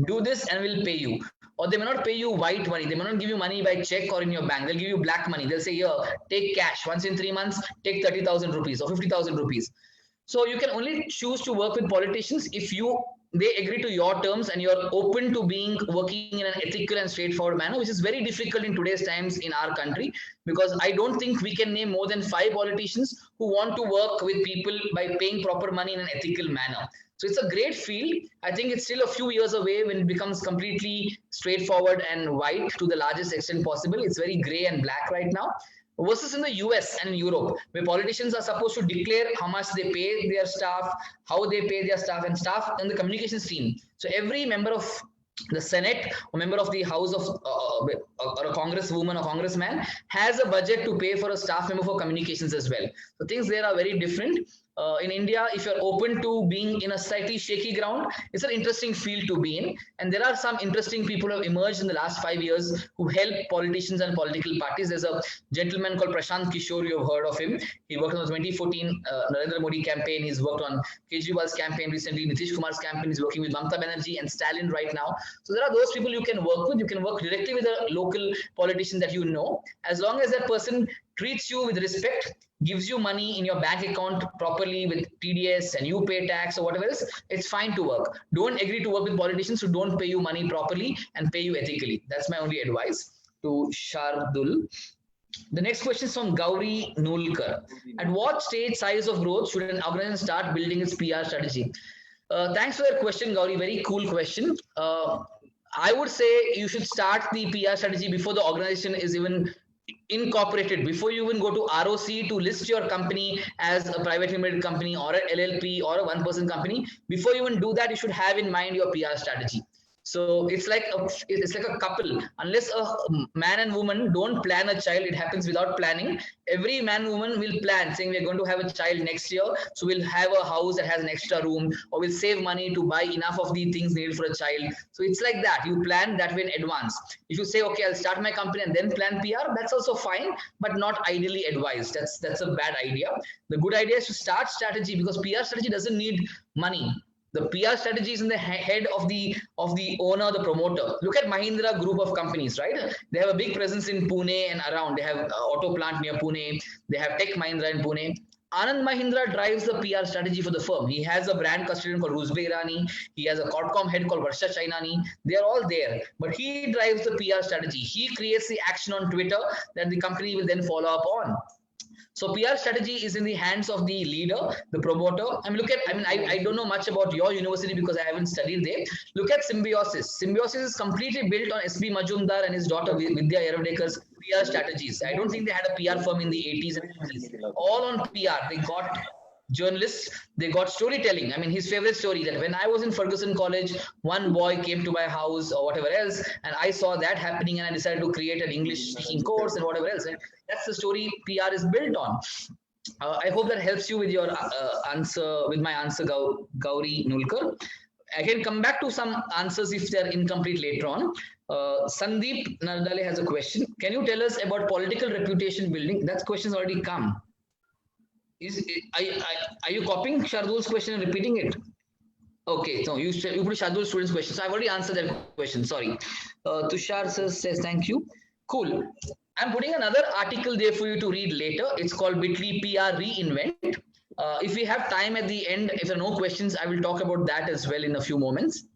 do this and we'll pay you. Or they may not pay you white money. They may not give you money by check or in your bank. They'll give you black money. They'll say, here, take cash. Once in 3 months, take 30,000 rupees or 50,000 rupees. So you can only choose to work with politicians if they agree to your terms and you're open to working in an ethical and straightforward manner, which is very difficult in today's times in our country, because I don't think we can name more than 5 politicians who want to work with people by paying proper money in an ethical manner. So it's a great field. I think it's still a few years away when it becomes completely straightforward and white to the largest extent possible. It's very gray and black right now. Versus in the US and Europe, where politicians are supposed to declare how much they pay their staff, how they pay their staff, and staff and the communications team. So every member of the Senate or member of the House of or a congresswoman or congressman has a budget to pay for a staff member for communications as well. So things there are very different. In India, if you're open to being in a slightly shaky ground, it's an interesting field to be in. And there are some interesting people who have emerged in the last 5 years who help politicians and political parties. There's a gentleman called Prashant Kishore, you have heard of him. He worked on the 2014 Narendra Modi campaign. He's worked on Kejriwal's campaign recently, Nitish Kumar's campaign. He's working with Mamata Banerjee and Stalin right now. So there are those people you can work with. You can work directly with a local politician that you know, as long as that person treats you with respect, gives you money in your bank account properly with TDS, and you pay tax or whatever else, it's fine to work. Don't agree to work with politicians who don't pay you money properly and pay you ethically. That's my only advice to Shardul. The next question is from Gauri Nulkar. At what stage, size of growth should an organization start building its PR strategy? Thanks for that question, Gauri. Very cool question. I would say you should start the PR strategy before the organization is even incorporated, before you even go to ROC to list your company as a private limited company or a LLP or a one-person company. Before you even do that, you should have in mind your PR strategy. So it's like a couple. Unless a man and woman don't plan a child, it happens without planning. Every man and woman will plan, saying we're going to have a child next year, so we'll have a house that has an extra room, or we'll save money to buy enough of the things needed for a child. So it's like that. You plan that way in advance. If you say, okay, I'll start my company and then plan PR, that's also fine, but not ideally advised. That's a bad idea. The good idea is to start strategy, because PR strategy doesn't need money. The PR strategy is in the head of the owner, the promoter. Look at Mahindra group of companies, right? They have a big presence in Pune and around. They have auto plant near Pune. They have Tech Mahindra in Pune. Anand Mahindra drives the PR strategy for the firm. He has a brand custodian called Rusbe Irani. He has a Qualcomm head called Varsha Chainani. They are all there. But he drives the PR strategy. He creates the action on Twitter that the company will then follow up on. So PR strategy is in the hands of the leader, the promoter. I don't know much about your university because I haven't studied there. Look at Symbiosis. Symbiosis is completely built on S.B. Majumdar and his daughter Vidya Yeravdekar's PR strategies. I don't think they had a PR firm in the 80s and 90s. All on PR. They got journalists, they got storytelling. I mean, his favorite story that when I was in Ferguson College, one boy came to my house or whatever else, and I saw that happening and I decided to create an English speaking course and whatever else. And that's the story PR is built on. I hope that helps you with your answer, with my answer, Gauri Nulkar. I can come back to some answers if they're incomplete later on. Sandeep Nardale has a question. Can you tell us about political reputation building? That question's already come. Are you copying Shardul's question and repeating it? Okay, so you put Shardul's student's question. So I've already answered that question. Sorry. Tushar says thank you. Cool. I'm putting another article there for you to read later. It's called Bitly PR Reinvent. If we have time at the end, if there are no questions, I will talk about that as well in a few moments.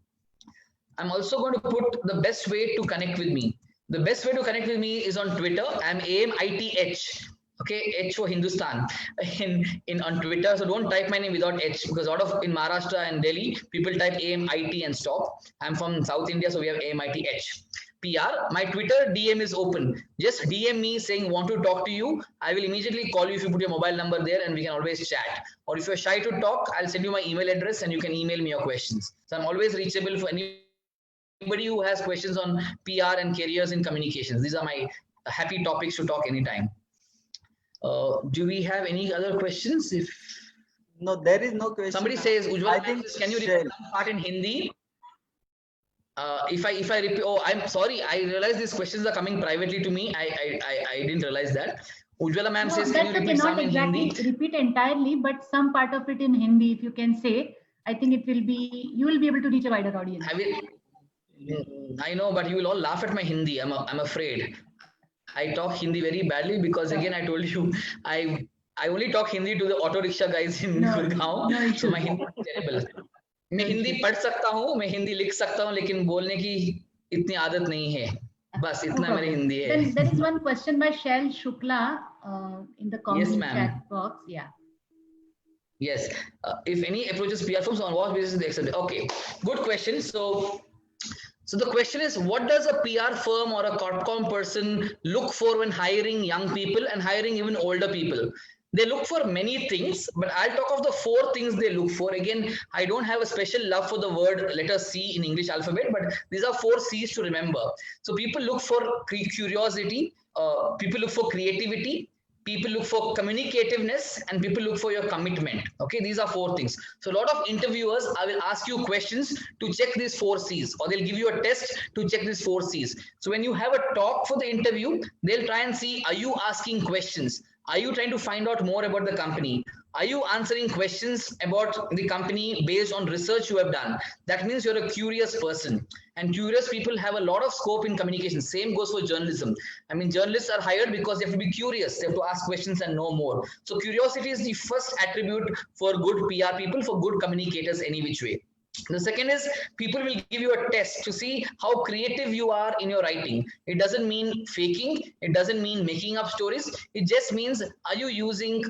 I'm also going to put the best way to connect with me. The best way to connect with me is on Twitter. I'm AMITH. Okay, H for Hindustan on Twitter. So don't type my name without H, because a lot of in Maharashtra and Delhi, people type AMIT and stop. I'm from South India, so we have AMITH. PR, my Twitter DM is open. Just DM me saying want to talk to you. I will immediately call you if you put your mobile number there, and we can always chat. Or if you're shy to talk, I'll send you my email address and you can email me your questions. So I'm always reachable for anybody who has questions on PR and careers in communications. These are my happy topics to talk anytime. Do we have any other questions? No, there is no question. Somebody says, Ujjwal, can you repeat some part in Hindi? If I repeat, oh, I'm sorry. I realize these questions are coming privately to me. I didn't realize that. Ujjwala ma'am says, can you repeat some in Hindi? Repeat entirely, but some part of it in Hindi, if you can say, I think it will be, you will be able to reach a wider audience. I know, but you will all laugh at my Hindi. I'm afraid. I talk Hindi very badly because again, I told you, I only talk Hindi to the auto rickshaw guys in Gurgaon. So my Hindi is terrible. मैं हिंदी पढ़ सकता हूँ, मैं हिंदी लिख सकता हूँ, लेकिन बोलने की इतनी आदत नहीं है. बस इतना मेरी हिंदी है. Then there is one question by Shail Shukla in the comment chat box. Yeah. Yes. If any approaches PR firms, on what basis they accept? Okay. Good question. So the question is, what does a PR firm or a Qualcomm person look for when hiring young people and hiring even older people? They look for many things, but I'll talk of the 4 things they look for. Again, I don't have a special love for the word letter C in English alphabet, but these are 4 C's to remember. So people look for curiosity, people look for creativity, people look for communicativeness, and people look for your commitment. Okay, these are 4 things. So a lot of interviewers, I will ask you questions to check these 4 C's, or they'll give you a test to check these 4 C's. So when you have a talk for the interview, they'll try and see, are you asking questions? Are you trying to find out more about the company? Are you answering questions about the company based on research you have done? That means you're a curious person, and curious people have a lot of scope in communication. Same goes for journalism. I mean, journalists are hired because they have to be curious. They have to ask questions and know more. So curiosity is the first attribute for good PR people, for good communicators any which way. The second is people will give you a test to see how creative you are in your writing. It doesn't mean faking. It doesn't mean making up stories. It just means, are you using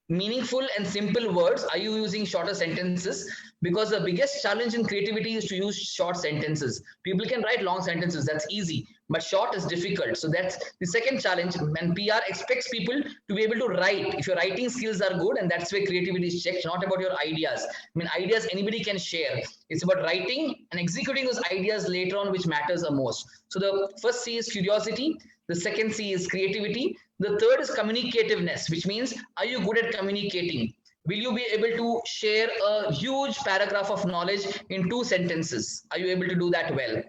meaningful and simple words? Are you using shorter sentences? Because the biggest challenge in creativity is to use short sentences. People can write long sentences. That's easy. but short is difficult. So that's the second challenge. And PR expects people to be able to write. If your writing skills are good, and that's where creativity is checked, not about your ideas. I mean, ideas anybody can share. It's about writing and executing those ideas later on, which matters the most. So the first C is curiosity. The second C is creativity. The third is communicativeness, which means, are you good at communicating? Will you be able to share a huge paragraph of knowledge in 2 sentences? Are you able to do that well?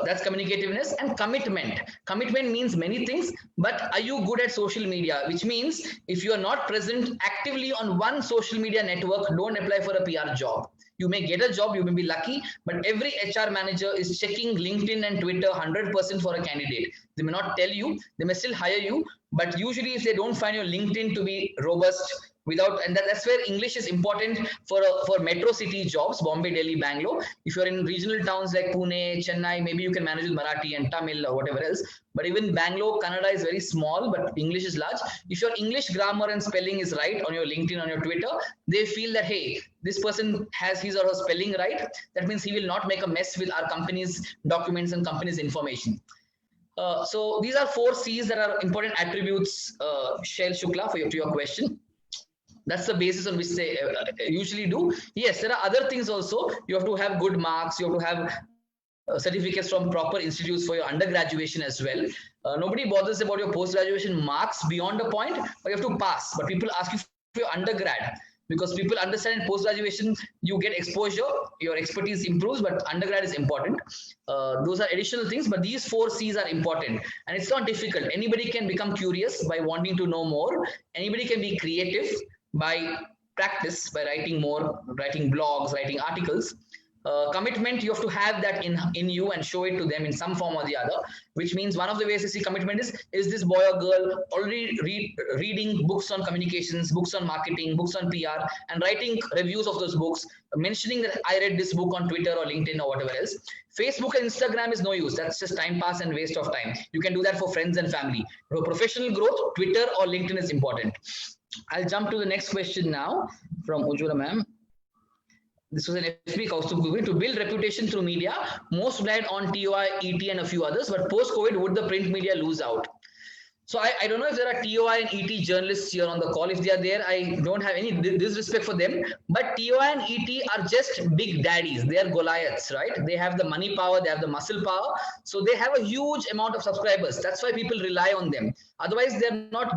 That's communicativeness. And commitment. Commitment means many things, but are you good at social media? Which means if you are not present actively on one social media network, don't apply for a PR job. You may get a job, you may be lucky, but every HR manager is checking LinkedIn and Twitter 100% for a candidate. They may not tell you, they may still hire you, but usually if they don't find your LinkedIn to be robust, and that's where English is important for metro city jobs, Bombay, Delhi, Bangalore. If you're in regional towns like Pune, Chennai, maybe you can manage with Marathi and Tamil or whatever else. But even Bangalore, Kannada is very small, but English is large. If your English grammar and spelling is right on your LinkedIn, on your Twitter, they feel that, hey, this person has his or her spelling right. That means he will not make a mess with our company's documents and company's information. So these are 4 C's that are important attributes, Shail Shukla, to your question. That's the basis on which they usually do. Yes, there are other things also. You have to have good marks. You have to have certificates from proper institutes for your undergraduation as well. Nobody bothers about your post-graduation marks beyond a point, but you have to pass. But people ask you for your undergrad, because people understand in post-graduation, you get exposure, your expertise improves, but undergrad is important. Those are additional things, but these 4 C's are important. And it's not difficult. Anybody can become curious by wanting to know more. Anybody can be creative by practice, by writing more, writing blogs, writing articles. Commitment, you have to have that in you and show it to them in some form or the other, which means one of the ways to see commitment is this boy or girl already reading books on communications, books on marketing, books on PR, and writing reviews of those books, mentioning that I read this book on Twitter or LinkedIn or whatever else. Facebook and Instagram is no use. That's just time pass and waste of time. You can do that for friends and family. For professional growth, Twitter or LinkedIn is important. I'll jump to the next question now from Ujjwala ma'am. This was an FB Kaustubh Gugri. To build reputation through media, most relied on TOI, ET and a few others, but post-COVID, would the print media lose out? So I don't know if there are TOI and ET journalists here on the call. If they are there, I don't have any disrespect for them, but TOI and ET are just big daddies. They are Goliaths, right? They have the money power, they have the muscle power. So they have a huge amount of subscribers. That's why people rely on them. Otherwise, they're not,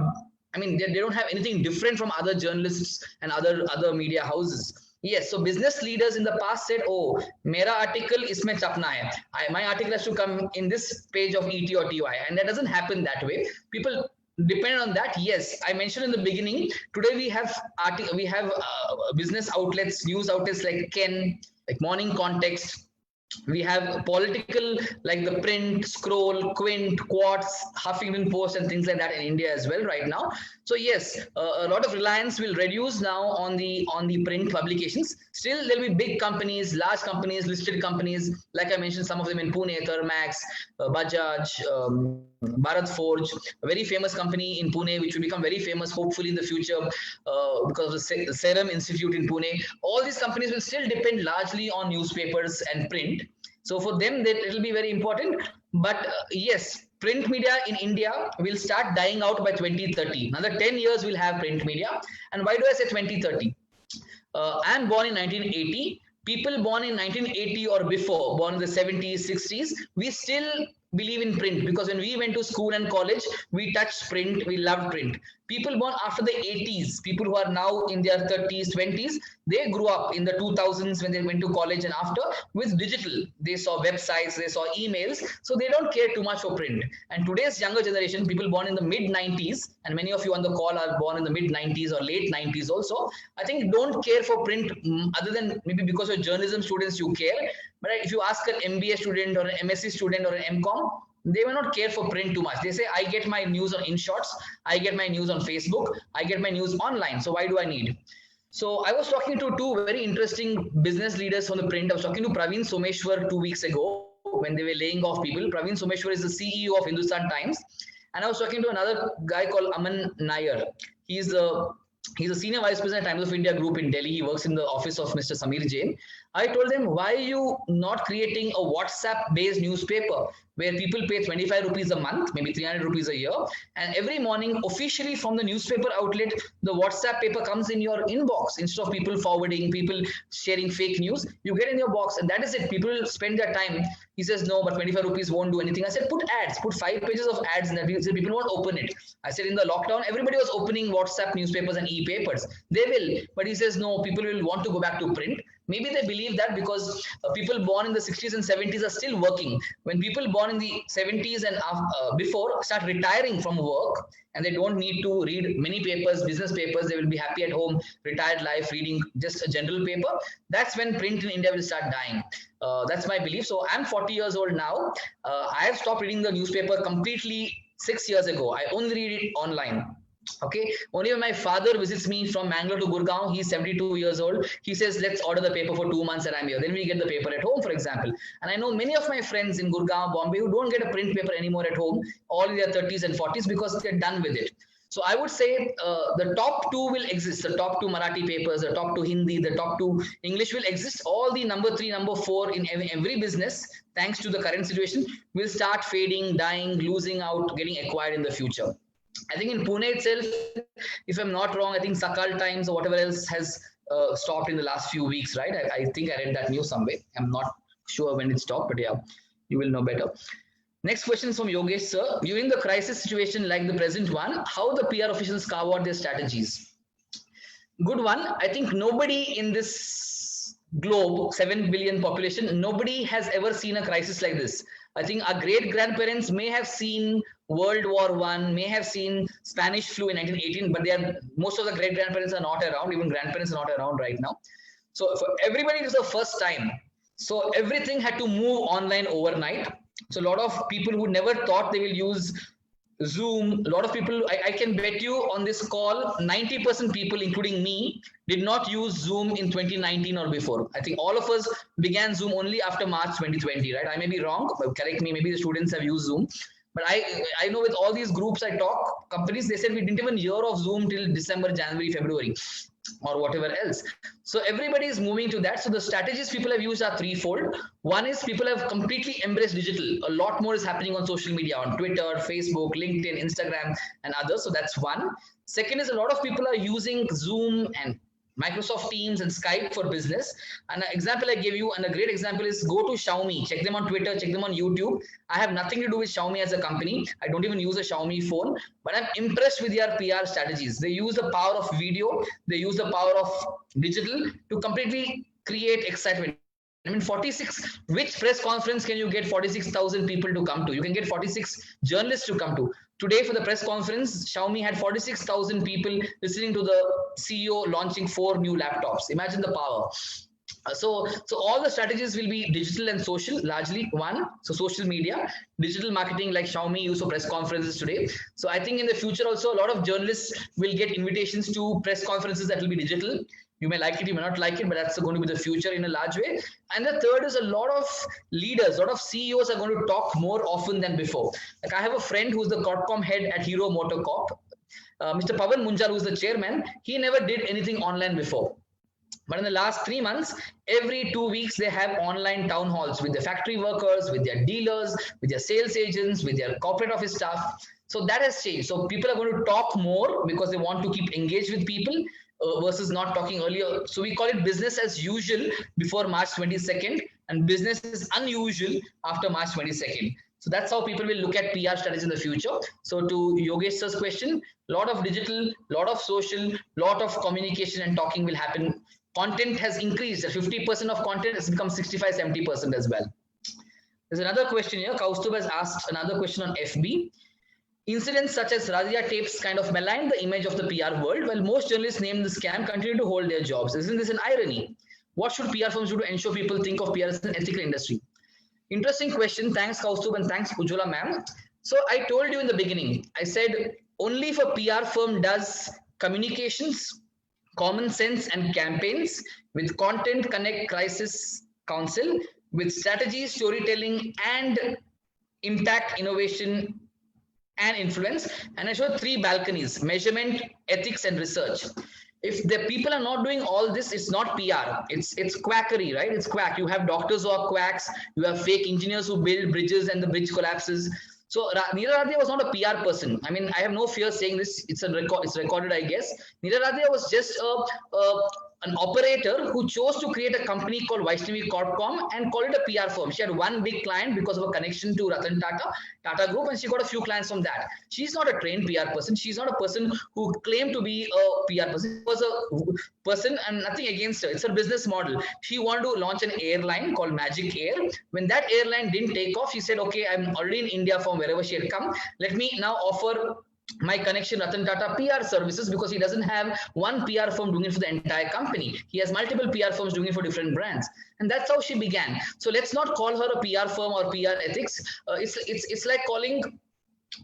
I mean, they don't have anything different from other journalists and other media houses. Yes, so business leaders in the past said, oh, mera article isme chapna hai. My article has to come in this page of ET or TOI, and that doesn't happen that way. People depend on that. Yes, I mentioned in the beginning, today we have business outlets, news outlets like Ken, like Morning Context. We have political, like the Print, Scroll, Quint, Quartz, Huffington Post, and things like that in India as well right now. So yes, a lot of reliance will reduce now on the print publications. Still, there will be big companies, large companies, listed companies, like I mentioned, some of them in Pune, Thermax, Bajaj, Bharat Forge, a very famous company in Pune, which will become very famous hopefully in the future because of the Serum Institute in Pune. All these companies will still depend largely on newspapers and print. So for them, it will be very important. But yes, print media in India will start dying out by 2030. Another 10 years we'll have print media. And why do I say 2030? I'm born in 1980. People born in 1980 or before, born in the 70s, 60s, we still believe in print, because when we went to school and college, we touched print, we loved print. People born after the 80s, people who are now in their 30s, 20s, they grew up in the 2000s when they went to college and after with digital. They saw websites, they saw emails, so they don't care too much for print. And today's younger generation, people born in the mid 90s, and many of you on the call are born in the mid 90s or late 90s also, I think don't care for print other than maybe because you're journalism students, you care. But if you ask an MBA student or an MSc student or an MCom, they will not care for print too much. They say, I get my news on InShots, I get my news on Facebook, I get my news online. So why do I need? So I was talking to 2 very interesting business leaders from the print. I was talking to Praveen Someshwar 2 weeks ago when they were laying off people. Praveen Someshwar is the CEO of Hindustan Times. And I was talking to another guy called Aman Nair. He's a senior vice president at Times of India Group in Delhi. He works in the office of Mr. Samir Jain. I told them, why are you not creating a WhatsApp-based newspaper where people pay 25 rupees a month, maybe 300 rupees a year. And every morning, officially from the newspaper outlet, the WhatsApp paper comes in your inbox. Instead of people forwarding, people sharing fake news, you get in your box, and that is it. People spend their time. He says, no, but 25 rupees won't do anything. I said, put ads, put 5 pages of ads in that. He said, people won't open it. I said, in the lockdown, everybody was opening WhatsApp newspapers and e-papers. They will, but he says, no, people will want to go back to print. Maybe they believe that because people born in the 60s and 70s are still working. When people born in the 70s and before start retiring from work, and they don't need to read many papers, business papers, they will be happy at home, retired life, reading just a general paper. That's when print in India will start dying. That's my belief. So I'm 40 years old now. I have stopped reading the newspaper completely 6 years ago. I only read it online. Okay, only when my father visits me from Mangalore to Gurgaon, he's 72 years old. He says, let's order the paper for 2 months and I'm here. Then we get the paper at home, for example. And I know many of my friends in Gurgaon, Bombay, who don't get a print paper anymore at home, all in their 30s and 40s, because they're done with it. So I would say the top 2 will exist. The top 2 Marathi papers, the top 2 Hindi, the top 2 English will exist. All the number 3, number 4 in every business, thanks to the current situation, will start fading, dying, losing out, getting acquired in the future. I think in Pune itself, if I'm not wrong, I think Sakal Times or whatever else has stopped in the last few weeks, right? I think I read that news somewhere. I'm not sure when it stopped, but yeah, you will know better. Next question is from Yogesh sir. During the crisis situation like the present one, how the PR officials carve out their strategies? Good one. I think nobody in this globe, 7 billion population, nobody has ever seen a crisis like this. I think our great-grandparents may have seen World War I, may have seen Spanish flu in 1918, but most of the great-grandparents are not around, even grandparents are not around right now. So for everybody, it was the first time. So everything had to move online overnight. So a lot of people who never thought they will use Zoom, a lot of people, I can bet you on this call, 90% people, including me, did not use Zoom in 2019 or before. I think all of us began Zoom only after March 2020, right? I may be wrong, but correct me, maybe the students have used Zoom. But I know with all these groups I talk, companies, they said we didn't even hear of Zoom till December, January, February, or whatever else. So everybody is moving to that. So the strategies people have used are threefold. One is people have completely embraced digital. A lot more is happening on social media, on Twitter, Facebook, LinkedIn, Instagram, and others. So that's one. Second is a lot of people are using Zoom and Microsoft Teams and Skype for business. And an example I gave you, and a great example is go to Xiaomi, check them on Twitter, check them on YouTube. I have nothing to do with Xiaomi as a company. I don't even use a Xiaomi phone, but I'm impressed with their PR strategies. They use the power of video, they use the power of digital to completely create excitement. I mean, 46, which press conference can you get 46,000 people to come to? You can get 46 journalists to come to. Today for the press conference, Xiaomi had 46,000 people listening to the CEO launching 4 new laptops. Imagine the power. So all the strategies will be digital and social, largely one. So social media, digital marketing like Xiaomi use for press conferences today. So I think in the future also, a lot of journalists will get invitations to press conferences that will be digital. You may like it, you may not like it, but that's going to be the future in a large way. And the third is a lot of leaders, a lot of CEOs are going to talk more often than before. Like I have a friend who's the Corpcom head at Hero MotoCorp, Mr. Pavan Munjal, who's the chairman. He never did anything online before. But in the last 3 months, every 2 weeks, they have online town halls with their factory workers, with their dealers, with their sales agents, with their corporate office staff. So that has changed. So people are going to talk more because they want to keep engaged with people versus not talking earlier. So we call it business as usual before March 22nd and business is unusual after March 22nd. So that's how people will look at PR strategies in the future. So to Yogesh sir's question, a lot of digital, lot of social, lot of communication and talking will happen. Content has increased. 50% of content has become 65-70% as well. There's another question here. Kaustubh has asked another question on FB. Incidents such as Radia tapes kind of malign the image of the PR world, while most journalists named the scam continue to hold their jobs. Isn't this an irony? What should PR firms do to ensure people think of PR as an ethical industry? Interesting question. Thanks, Kaustubh, and thanks, Ujjwala ma'am. So I told you in the beginning, I said only if a PR firm does communications, common sense and campaigns with content, connect, crisis, counsel, with strategy, storytelling, and impact, innovation, and influence. And I showed 3 balconies: measurement, ethics, and research. if the people are not doing all this, it's not PR. It's quackery, right? It's quack. You have doctors who are quacks. You have fake engineers who build bridges and the bridge collapses. So Neera Radia was not a PR person. I mean, I have no fear saying this. It's recorded, I guess. Neera Radia was just an operator who chose to create a company called Vaishnavi Corpcom and call it a PR firm. She had one big client because of a connection to Ratan Tata Group, and she got a few clients from that. She's not a trained PR person. She's not a person who claimed to be a PR person. She was a person, and nothing against her. It's her business model. She wanted to launch an airline called Magic Air. When that airline didn't take off, she said, okay, I'm already in India from wherever she had come. Let me now offer my connection Ratan Tata PR services, because he doesn't have one PR firm doing it for the entire company. He has multiple PR firms doing it for different brands. And that's how she began. So let's not call her a PR firm or PR ethics. It's like calling,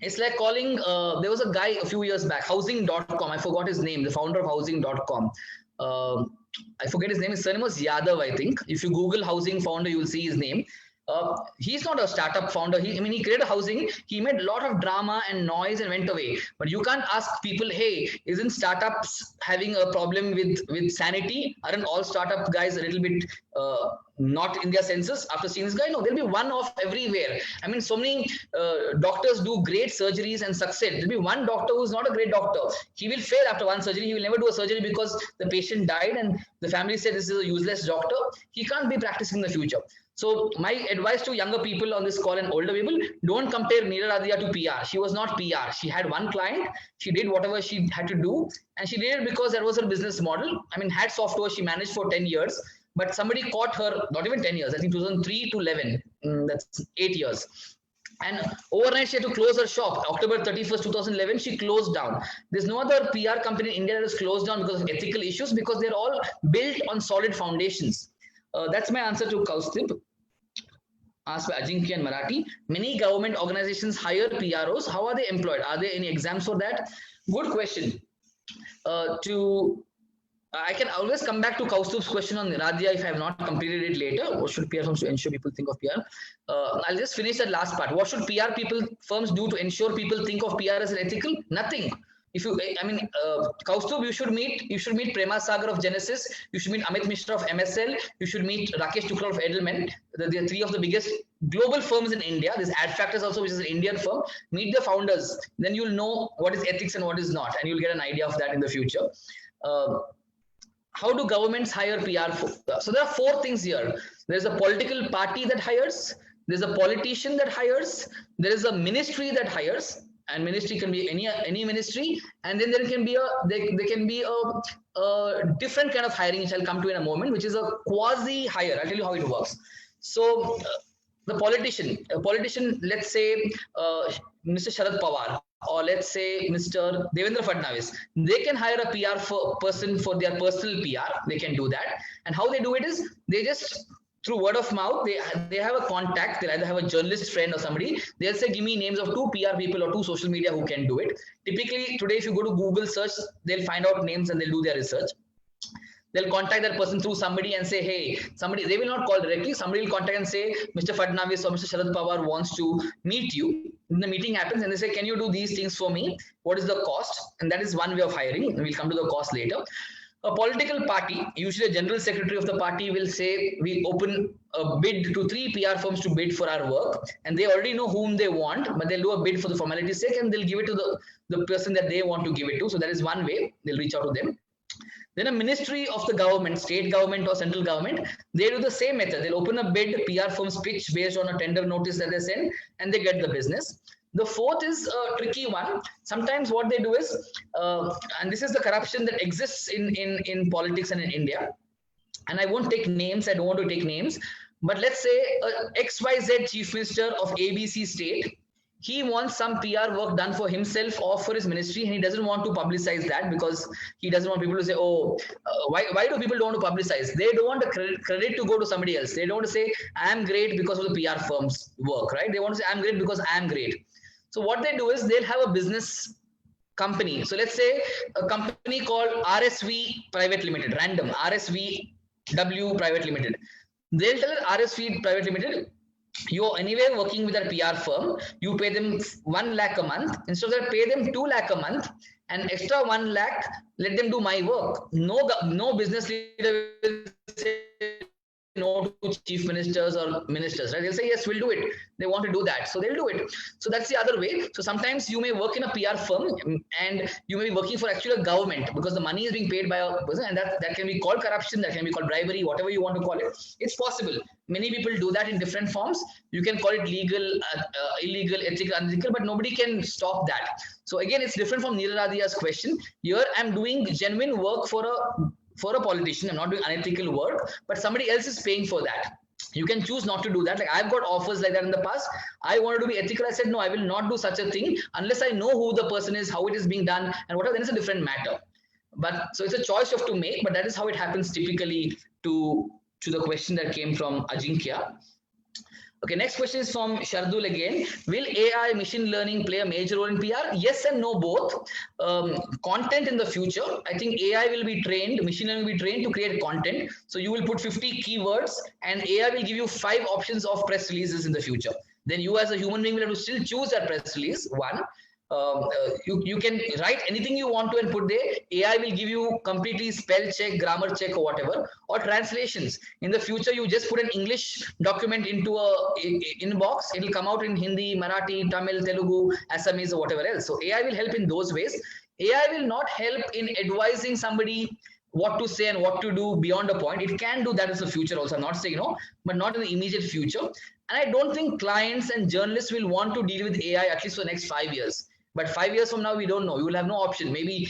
there was a guy a few years back, Housing.com. I forgot his name, the founder of Housing.com. I forget his name. His surname was Yadav, I think. If you Google Housing founder, you will see his name. He's not a startup founder. He created a housing. He made a lot of drama and noise and went away. But you can't ask people, hey, isn't startups having a problem with sanity? Aren't all startup guys a little bit not in their senses after seeing this guy? No, there'll be one off everywhere. I mean, so many doctors do great surgeries and succeed. There'll be one doctor who's not a great doctor. He will fail after one surgery. He will never do a surgery because the patient died and the family said this is a useless doctor. He can't be practicing in the future. So my advice to younger people on this call and older people, don't compare Neera Radia to PR. She was not PR. She had one client. She did whatever she had to do. And she did it because that was her business model. I mean, hats off to her. She managed for 10 years. But somebody caught her, not even 10 years, I think 2003 to 11. That's 8 years. And overnight, she had to close her shop. October 31st, 2011, she closed down. There's no other PR company in India that is closed down because of ethical issues, because they're all built on solid foundations. That's my answer to Kaustubh. Asked by Ajinkya and Marathi. Many government organizations hire PROs. How are they employed? Are there any exams for that? Good question. I can always come back to Kaustubh's question on Radia if I have not completed it later. What should PR firms do to ensure people think of PR? I'll just finish that last part. What should PR firms do to ensure people think of PR as ethical? Nothing. If you, Kaustubh, you should meet Prema Sagar of Genesis. You should meet Amit Mishra of MSL. You should meet Rakesh Tukral of Edelman. They are three of the biggest global firms in India. There's Adfactors also, which is an Indian firm. Meet the founders. Then you'll know what is ethics and what is not. And you'll get an idea of that in the future. How do governments hire PR? So there are four things here. There's a political party that hires. There's a politician that hires. There is a ministry that hires. And ministry can be any ministry, and then there can be a different kind of hiring, which I'll come to in a moment, which is a quasi hire. I'll tell you how it works. So the politician, let's say Mr. Sharad Pawar, or let's say Mr. Devendra Fadnavis, they can hire a PR person for their personal PR. They can do that, and how they do it is they just, through word of mouth, they have a contact. They'll either have a journalist friend or somebody. They'll say, give me names of 2 PR people or 2 social media who can do it. Typically, today, if you go to Google search, they'll find out names and they'll do their research. They'll contact that person through somebody and say, hey, somebody, they will not call directly. Somebody will contact and say, Mr. Fadnavis or Mr. Sharad Pawar wants to meet you. When the meeting happens and they say, can you do these things for me? What is the cost? And that is one way of hiring. We'll come to the cost later. A political party, usually a general secretary of the party, will say, we open a bid to 3 PR firms to bid for our work, and they already know whom they want, but they'll do a bid for the formality's sake, and they'll give it to the person that they want to give it to. So that is one way they'll reach out to them. Then a ministry of the government, state government or central government, they do the same method. They'll open a bid, PR firms pitch based on a tender notice that they send, and they get the business. The fourth is a tricky one. Sometimes what they do is, and this is the corruption that exists in politics and in India, and I won't take names, I don't want to take names, but let's say XYZ chief minister of ABC state, he wants some PR work done for himself or for his ministry, and he doesn't want to publicize that because he doesn't want people to say, oh, why do people don't want to publicize? They don't want the credit to go to somebody else. They don't want to say, I'm great because of the PR firm's work, right? They want to say, I'm great because I'm great. So what they do is they'll have a business company. So let's say a company called RSV Private Limited, random, RSVW Private Limited. They'll tell RSV Private Limited, you're anyway working with a PR firm, you pay them 1 lakh a month. Instead of that, pay them 2 lakh a month, and extra 1 lakh, let them do my work. No business leader will say no to chief ministers or ministers, right? They'll say, yes, we'll do it. They want to do that, so they'll do it. So that's the other way. So sometimes you may work in a PR firm and you may be working for actually a government because the money is being paid by a person, and that can be called corruption, that can be called bribery, whatever you want to call it. It's possible. Many people do that in different forms. You can call it legal, illegal, ethical, unethical, but nobody can stop that. So again, it's different from Neeraj question. Here I'm doing genuine work for a politician. I'm not doing unethical work, but somebody else is paying for that. You can choose not to do that. Like I've got offers like that in the past. I wanted to be ethical. I said, no, I will not do such a thing unless I know who the person is, how it is being done, and whatever. Then it's a different matter. But so it's a choice you have to make, but that is how it happens typically to the question that came from Ajinkya. Okay, next question is from Shardul again. Will AI machine learning play a major role in PR? Yes and no, both. Content in the future, I think AI will be trained, machine learning will be trained to create content. So you will put 50 keywords and AI will give you 5 options of press releases in the future. Then you as a human being will have to still choose that press release, one. You can write anything you want to and put there. AI will give you completely spell check, grammar check, or whatever. Or translations. In the future, you just put an English document into a inbox. It will come out in Hindi, Marathi, Tamil, Telugu, Assamese, or whatever else. So AI will help in those ways. AI will not help in advising somebody what to say and what to do beyond a point. It can do that in the future also. I'm not saying no, but not in the immediate future. And I don't think clients and journalists will want to deal with AI at least for the next 5 years. But 5 years from now, we don't know. You will have no option. Maybe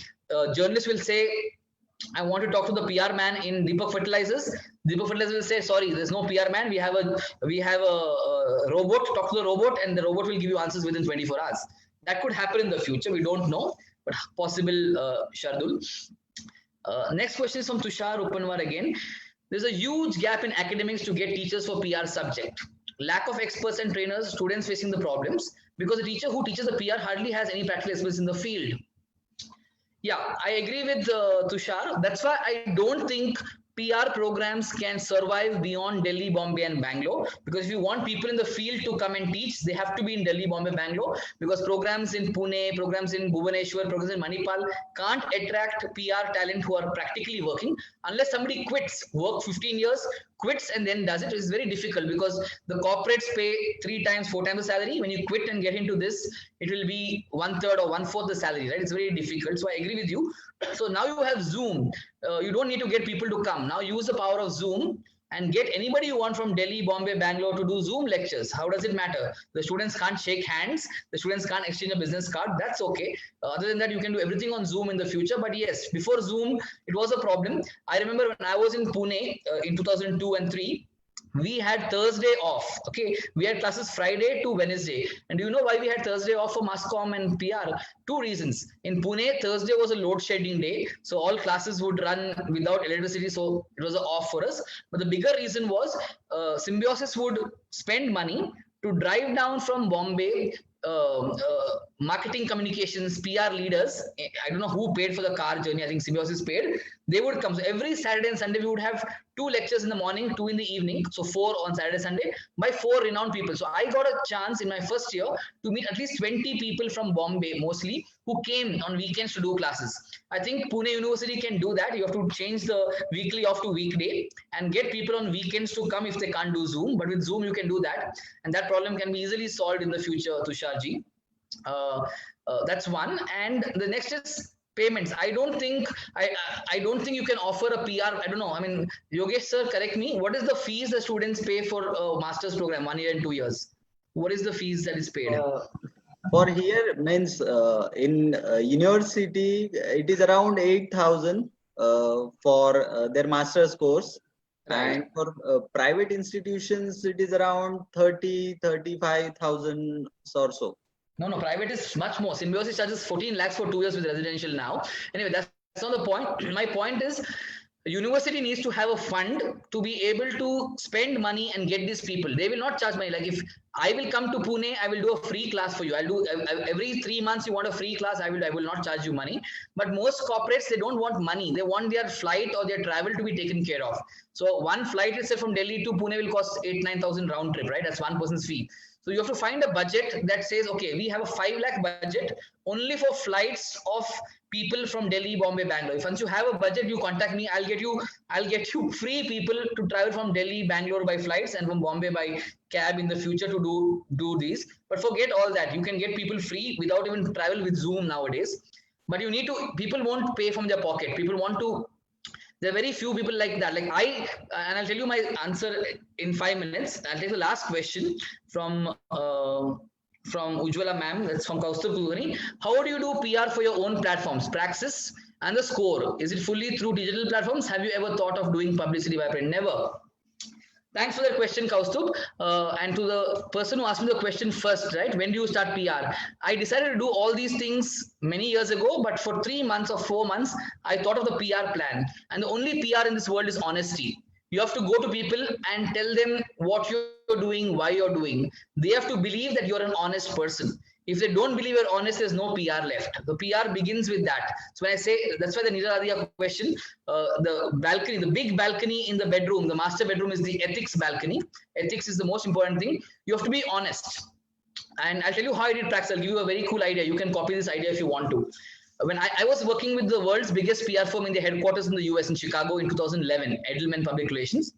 journalists will say, I want to talk to the PR man in Deepak Fertilizers. Deepak Fertilizers will say, sorry, there's no PR man. We have a robot. Talk to the robot, and the robot will give you answers within 24 hours. That could happen in the future. We don't know, but possible, Shardul. Next question is from Tushar Upanwar again. There's a huge gap in academics to get teachers for PR subject. Lack of experts and trainers, students facing the problems because the teacher who teaches the PR hardly has any practical experience in the field. Yeah, I agree with Tushar. That's why I don't think PR programs can survive beyond Delhi, Bombay, and Bangalore. Because if you want people in the field to come and teach, they have to be in Delhi, Bombay, Bangalore. Because programs in Pune, programs in Bhubaneswar, programs in Manipal can't attract PR talent who are practically working unless somebody quits, work 15 years, quits and then does it. It's very difficult because the corporates pay 3 times, 4 times the salary. When you quit and get into this, it will be 1/3 or 1/4 the salary, right? It's very difficult. So I agree with you. So now you have Zoom. You don't need to get people to come. Now use the power of Zoom and get anybody you want from Delhi, Bombay, Bangalore to do Zoom lectures. How does it matter? The students can't shake hands. The students can't exchange a business card. That's okay. Other than that, you can do everything on Zoom in the future. But yes, before Zoom, it was a problem. I remember when I was in Pune in 2002 and 3, we had Thursday off. Okay, we had classes Friday to Wednesday. And do you know why we had Thursday off for Masscom and PR? 2 reasons. In Pune, Thursday was a load shedding day, so all classes would run without electricity, so it was off for us. But the bigger reason was Symbiosis would spend money to drive down from Bombay. Marketing communications, PR leaders, I don't know who paid for the car journey. I think Symbiosis paid. They would come. So every Saturday and Sunday, we would have 2 lectures in the morning, 2 in the evening. So 4 on Saturday, Sunday by 4 renowned people. So I got a chance in my first year to meet at least 20 people from Bombay, mostly, who came on weekends to do classes. I think Pune University can do that. You have to change the weekly off to weekday and get people on weekends to come if they can't do Zoom. But with Zoom, you can do that. And that problem can be easily solved in the future, Tusharji. That's one. And the next is payments. I don't think you can offer a PR. I don't know. I mean, Yogesh sir, correct me. What is the fees the students pay for a master's program, 1 year and 2 years? What is the fees that is paid? For here means in university, it is around 8,000 for their master's course. Right. And for private institutions, it is around 30,000-35,000 or so. No, private is much more. Symbiosis charges 14 lakhs for 2 years with residential now. Anyway, that's not the point. My point is, university needs to have a fund to be able to spend money and get these people. They will not charge money. Like if I will come to Pune, I will do a free class for you. I'll do every 3 months. You want a free class? I will not charge you money. But most corporates, they don't want money. They want their flight or their travel to be taken care of. So one flight, let's say from Delhi to Pune, will cost 8,000-9,000 round trip, right? That's one person's fee. So you have to find a budget that says, okay, we have a 5 lakh budget only for flights of people from Delhi, Bombay, Bangalore. If once you have a budget, you contact me. I'll get you free people to travel from Delhi, Bangalore by flights and from Bombay by cab in the future to do these. But forget all that. You can get people free without even travel with Zoom nowadays. But you need to. People won't pay from their pocket. People want to. There are very few people like that. Like and I'll tell you my answer in 5 minutes. I'll take the last question from Ujjwala ma'am. That's from Kaustubh Kulkarni. How do you do PR for your own platforms? Praxis and the score. Is it fully through digital platforms? Have you ever thought of doing publicity by print? Never. Thanks for that question, Kaustubh. And to the person who asked me the question first, right? When do you start PR? I decided to do all these things many years ago, but for 3 months or 4 months, I thought of the PR plan. And the only PR in this world is honesty. You have to go to people and tell them what you're doing, why you're doing. They have to believe that you're an honest person. If they don't believe you're honest, there's no PR left. The PR begins with that. So when I say, that's why the Niradia question, the balcony, the big balcony in the bedroom, the master bedroom is the ethics balcony. Ethics is the most important thing. You have to be honest. And I'll tell you how I did Praxis. I'll give you a very cool idea. You can copy this idea if you want to. When I was working with the world's biggest PR firm in the headquarters in the US in Chicago in 2011, Edelman Public Relations.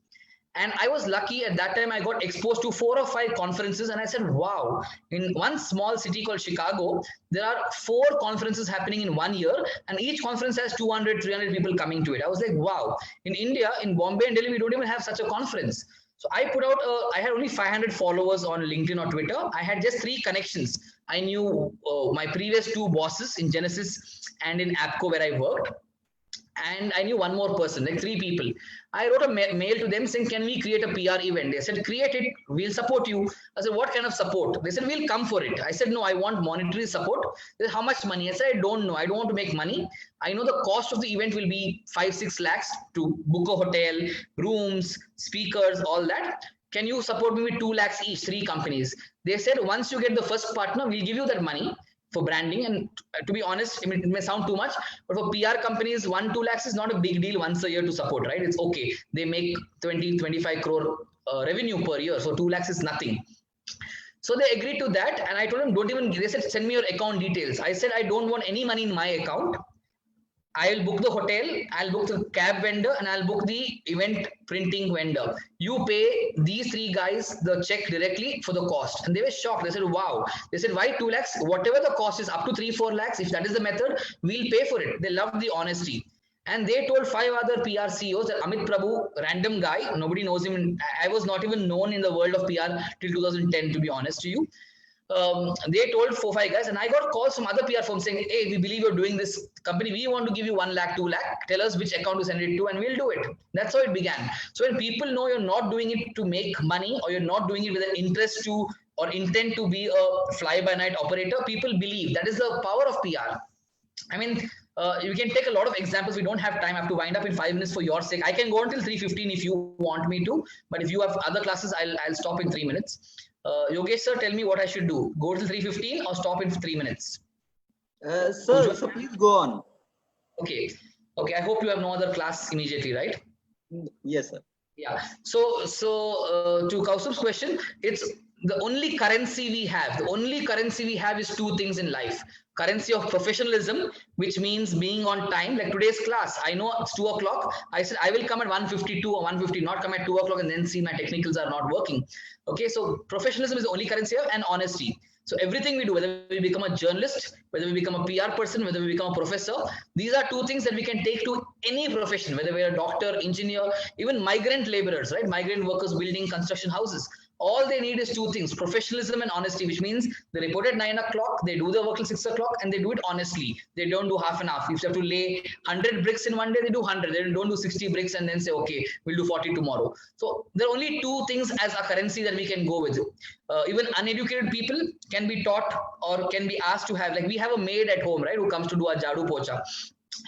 And I was lucky at that time, I got exposed to 4 or 5 conferences. And I said, wow, in one small city called Chicago, there are 4 conferences happening in 1 year. And each conference has 200, 300 people coming to it. I was like, wow, in India, in Bombay and Delhi, we don't even have such a conference. So I put out, I had only 500 followers on LinkedIn or Twitter. I had just 3 connections. I knew my previous 2 bosses in Genesis and in APCO where I worked. And I knew one more person, like 3 people. I wrote a mail to them saying, can we create a PR event? They said, create it, we'll support you. I said, what kind of support? They said, we'll come for it. I said, no, I want monetary support. They said, how much money? I said, I don't know. I don't want to make money. I know the cost of the event will be 5-6 lakhs to book a hotel, rooms, speakers, all that. Can you support me with 2 lakhs each, 3 companies? They said, once you get the first partner, we'll give you that money for branding. And to be honest, it may sound too much, but for PR companies, 1-2 lakhs is not a big deal once a year to support, right? It's okay. They make 20-25 crore revenue per year. So 2 lakhs is nothing. So they agreed to that. And I told them, don't even, they said, send me your account details. I said, I don't want any money in my account. I'll book the hotel, I'll book the cab vendor, and I'll book the event printing vendor. You pay these 3 guys the check directly for the cost. And they were shocked. They said, wow. They said, why 2 lakhs? Whatever the cost is, up to 3-4 lakhs, if that is the method, we'll pay for it. They loved the honesty. And they told 5 other PR CEOs that Amit Prabhu, random guy, nobody knows him. I was not even known in the world of PR till 2010, to be honest to you. They told 4-5 guys, and I got calls from other PR firms saying, hey, we believe you're doing this company. We want to give you 1 lakh, 2 lakh. Tell us which account to send it to, and we'll do it. That's how it began. So when people know you're not doing it to make money, or you're not doing it with an interest to or intent to be a fly-by-night operator, people believe. That is the power of PR. I mean, you can take a lot of examples. We don't have time. I have to wind up in 5 minutes for your sake. I can go until 3:15 if you want me to, but if you have other classes, I'll stop in 3 minutes. Yogesh sir, tell me what I should do. Go till 3:15 or stop in 3 minutes? Sir, so please go on. Okay. Okay. I hope you have no other class immediately, right? Yes, sir. Yeah. So to Kaustubh's question, it's the only currency we have. The only currency we have is 2 things in life. Currency of professionalism, which means being on time. Like today's class, I know it's 2 o'clock. I said I will come at 1:52 or 1:50, not come at 2 o'clock and then see my technicals are not working. Okay, so professionalism is the only currency and honesty. So everything we do, whether we become a journalist, whether we become a PR person, whether we become a professor, these are 2 things that we can take to any profession, whether we're a doctor, engineer, even migrant laborers, right? Migrant workers building construction houses. All they need is 2 things, professionalism and honesty, which means they report at 9 o'clock, they do the work till 6 o'clock, and they do it honestly. They don't do half and half. If you have to lay 100 bricks in one day, they do 100. They don't do 60 bricks and then say, okay, we'll do 40 tomorrow. So there are only 2 things as a currency that we can go with. Even uneducated people can be taught or can be asked to have, like we have a maid at home, right, who comes to do our jadu pocha.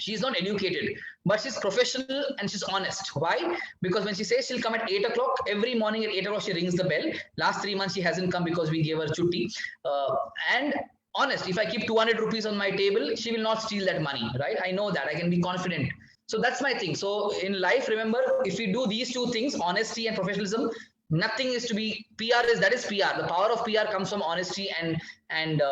She's not educated, but she's professional and she's honest. Why? Because when she says she'll come at 8 o'clock, every morning at 8 o'clock, she rings the bell. Last 3 months, she hasn't come because we gave her chutti. And honest, if I keep 200 rupees on my table, she will not steal that money, right? I know that. I can be confident. So that's my thing. So in life, remember, if we do these 2 things, honesty and professionalism, Nothing is to be PR is that is PR. The power of PR comes from honesty and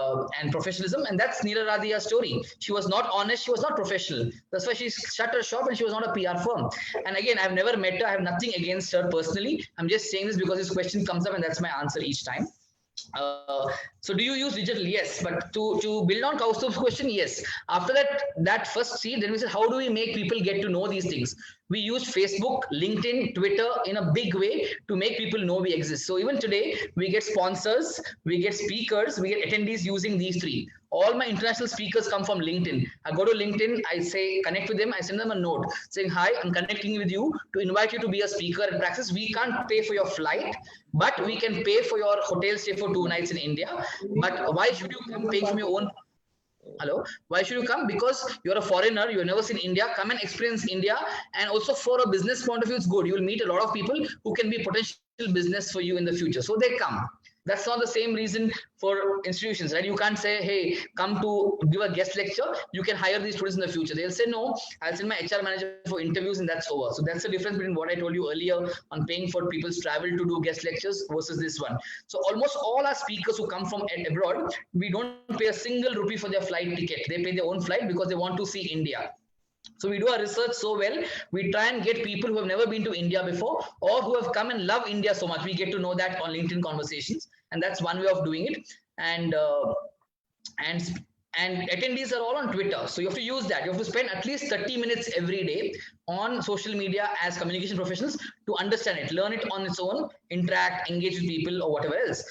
professionalism, and that's Neela Radia's story. She was not honest, she was not professional. That's why she shut her shop and she was not a PR firm. And again, I've never met her. I have nothing against her personally. I'm just saying this because this question comes up and that's my answer each time. So do you use digital? Yes, but to build on Kaustub's question, yes. After that first seed, then we said, how do we make people get to know these things? We use Facebook, LinkedIn, Twitter in a big way to make people know we exist. So even today, we get sponsors, we get speakers, we get attendees using these three. All my international speakers come from LinkedIn. I go to LinkedIn, I say, connect with them, I send them a note saying, hi, I'm connecting with you to invite you to be a speaker at Praxis. We can't pay for your flight, but we can pay for your hotel stay for 2 nights in India. But why should you come paying from your own? Hello, why should you come? Because you're a foreigner, you've never seen India. Come and experience India. And also for a business point of view, it's good. You'll meet a lot of people who can be potential business for you in the future. So they come. That's not the same reason for institutions, right? You can't say, hey, come to give a guest lecture. You can hire these students in the future. They'll say, no, I'll send my HR manager for interviews and that's over. So that's the difference between what I told you earlier on paying for people's travel to do guest lectures versus this one. So almost all our speakers who come from abroad, we don't pay a single rupee for their flight ticket. They pay their own flight because they want to see India. So we do our research so well, we try and get people who have never been to India before or who have come and love India so much. We get to know that on LinkedIn conversations, and that's one way of doing it. And attendees are all on Twitter. So you have to use that. You have to spend at least 30 minutes every day on social media as communication professionals to understand it, learn it on its own, interact, engage with people or whatever else.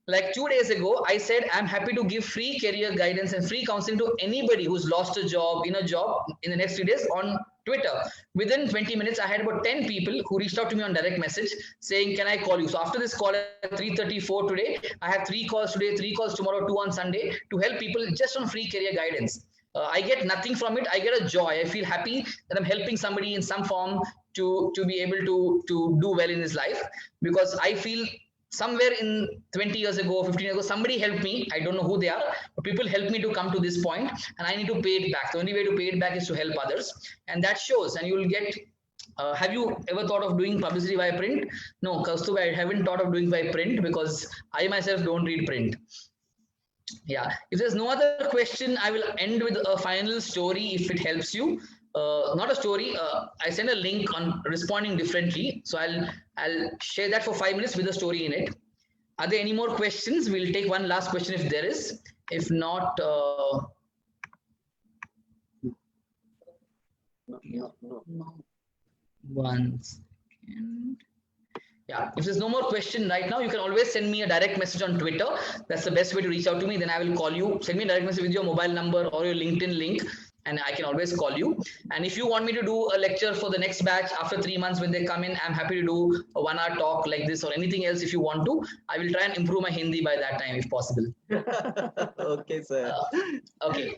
Like 2 days ago, I said, I'm happy to give free career guidance and free counseling to anybody who's lost a job in the next 3 days on Twitter. Within 20 minutes, I had about 10 people who reached out to me on direct message saying, can I call you? So after this call at 3:34 today, I have 3 calls today, 3 calls tomorrow, 2 on Sunday to help people just on free career guidance. I get nothing from it. I get a joy. I feel happy that I'm helping somebody in some form to be able to do well in his life, because I feel somewhere in 20 years ago, 15 years ago, somebody helped me. I don't know who they are, but people helped me to come to this point, and I need to pay it back. The only way to pay it back is to help others, and that shows. And you will get. Have you ever thought of doing publicity via print? No, Kaustubh, I haven't thought of doing via print because I myself don't read print. Yeah. If there's no other question, I will end with a final story if it helps you. Not a story. I send a link on responding differently. So I'll share that for 5 minutes with a story in it. Are there any more questions? We'll take one last question if there is. If not, no. 1 second. Yeah, if there's no more question right now, you can always send me a direct message on Twitter. That's the best way to reach out to me. Then I will call you. Send me a direct message with your mobile number or your LinkedIn link, and I can always call you. And if you want me to do a lecture for the next batch after 3 months when they come in, I'm happy to do a 1 hour talk like this or anything else if you want to. I will try and improve my Hindi by that time if possible. Okay, sir. Okay.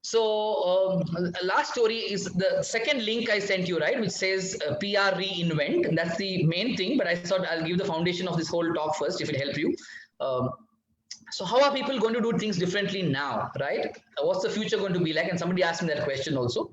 So last story is the second link I sent you, right, which says PR reinvent. And that's the main thing, but I thought I'll give the foundation of this whole talk first if it helps you. So how are people going to do things differently now, right? What's the future going to be like? And somebody asked me that question also.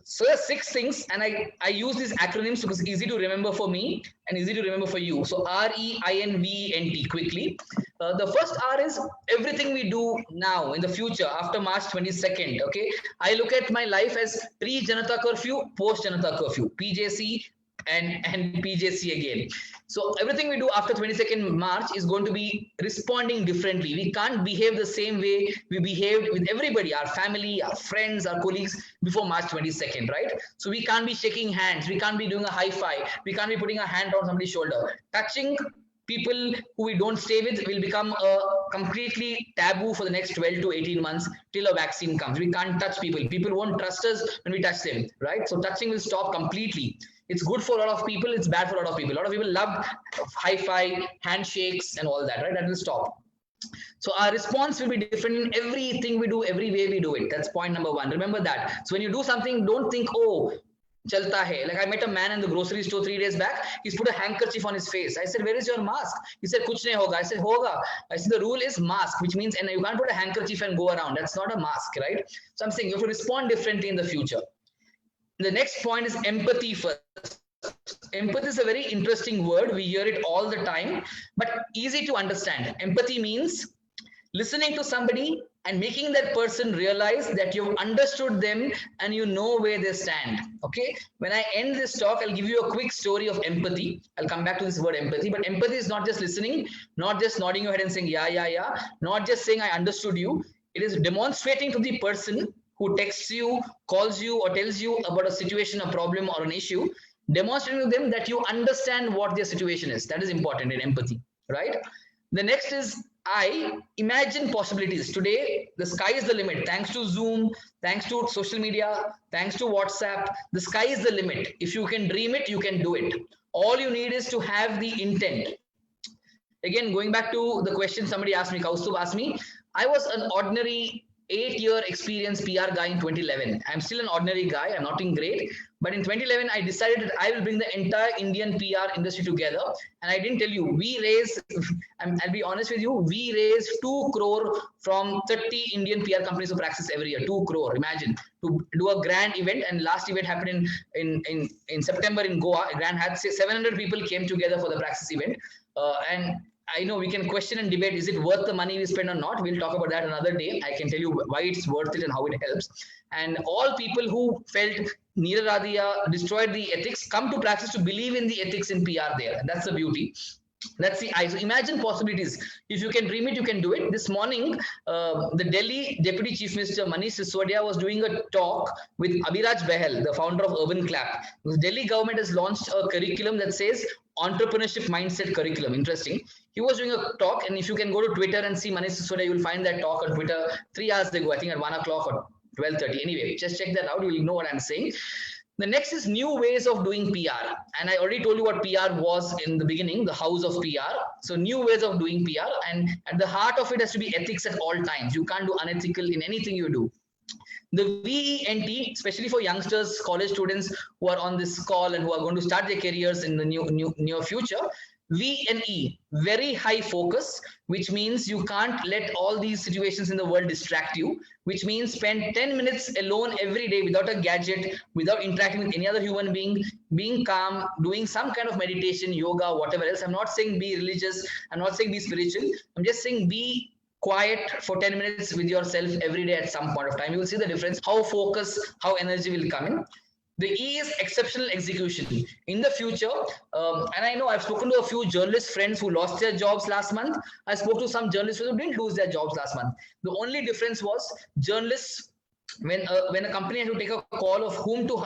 So there's 6 things, and I use these acronyms because it's easy to remember for me and easy to remember for you. So REINVENT quickly. The first R is everything we do now in the future after March 22nd. Okay, I look at my life as pre-Janata curfew, post-Janata curfew, PJC and PJC again. So everything we do after 22nd March is going to be responding differently. We can't behave the same way we behaved with everybody, our family, our friends, our colleagues before March 22nd, right? So we can't be shaking hands. We can't be doing a high five. We can't be putting a hand on somebody's shoulder. Touching people who we don't stay with will become a completely taboo for the next 12 to 18 months till a vaccine comes. We can't touch people. People won't trust us when we touch them, right? So touching will stop completely. It's good for a lot of people. It's bad for a lot of people. A lot of people love high five, handshakes and all that, right? That will stop. So our response will be different in everything we do, every way we do it. That's point number 1. Remember that. So when you do something, don't think, oh, chalta hai. Like I met a man in the grocery store 3 days back. He's put a handkerchief on his face. I said, where is your mask? He said, kuch nahi hoga. I said, hoga. I said, the rule is mask, which means and you can't put a handkerchief and go around. That's not a mask, right? So I'm saying you have to respond differently in the future. The next point is empathy first. empathy is a very interesting word. We hear it all the time, but easy to understand. Empathy means listening to somebody and making that person realize that you've understood them and you know where they stand. Okay. When I end this talk, I'll give you a quick story of empathy. I'll come back to this word empathy, but empathy is not just listening, not just nodding your head and saying, yeah, yeah, yeah, not just saying I understood you. It is demonstrating to the person who texts you, calls you, or tells you about a situation, a problem, or an issue, demonstrating to them that you understand what their situation is. That is important in empathy, right? The next is I imagine possibilities. Today, the sky is the limit. Thanks to Zoom, thanks to social media, thanks to WhatsApp, the sky is the limit. If you can dream it, you can do it. All you need is to have the intent. Again, going back to the question somebody asked me, Kaustubh asked me, I was an ordinary 8-year experienced PR guy in 2011. I'm still an ordinary guy. I'm not doing great. But in 2011, I decided that I will bring the entire Indian PR industry together. And I didn't tell you, we raised, I'll be honest with you, we raised 2 crore from 30 Indian PR companies who practice every year. 2 crore, imagine, to do a grand event. And last event happened in September in Goa. A grand had 700 people came together for the practice event. And I know we can question and debate, is it worth the money we spend or not? We'll talk about that another day. I can tell you why it's worth it and how it helps. And all people who felt Neeraradia destroyed the ethics come to practice to believe in the ethics in PR there. And that's the beauty. That's the idea. So imagine possibilities. If you can dream it, you can do it. This morning, the Delhi Deputy Chief Minister Manish Sisodia was doing a talk with Abhiraj Bahel, the founder of Urban Clap. The Delhi government has launched a curriculum that says entrepreneurship mindset curriculum. Interesting. He was doing a talk, and if you can go to Twitter and see Manish Sisodia, you will find that talk on Twitter 3 hours ago, I think at 1 o'clock or 12:30. Anyway, just check that out. You will know what I'm saying. The next is new ways of doing PR. And I already told you what PR was in the beginning, the house of PR. So new ways of doing PR, and at the heart of it has to be ethics at all times. You can't do unethical in anything you do. The VENT, especially for youngsters, college students who are on this call and who are going to start their careers in the near future, VNE, very high focus, which means you can't let all these situations in the world distract you, which means spend 10 minutes alone every day without a gadget, without interacting with any other human being, being calm, doing some kind of meditation, yoga, whatever else. I'm not saying be religious. I'm not saying be spiritual. I'm just saying be quiet for 10 minutes with yourself every day at some point of time. You will see the difference, how focus, how energy will come in. The E is exceptional execution. In the future, and I know I've spoken to a few journalist friends who lost their jobs last month. I spoke to some journalists who didn't lose their jobs last month. The only difference was journalists, when a company had to take a call of whom to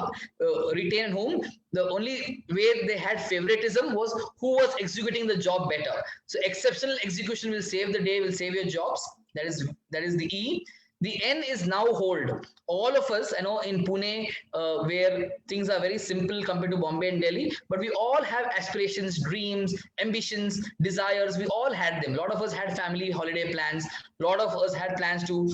retain and whom, the only way they had favoritism was who was executing the job better. So exceptional execution will save the day, will save your jobs. That is the E. The N is now hold. All of us, I know in Pune, where things are very simple compared to Bombay and Delhi, but we all have aspirations, dreams, ambitions, desires. We all had them. A lot of us had family holiday plans. A lot of us had plans to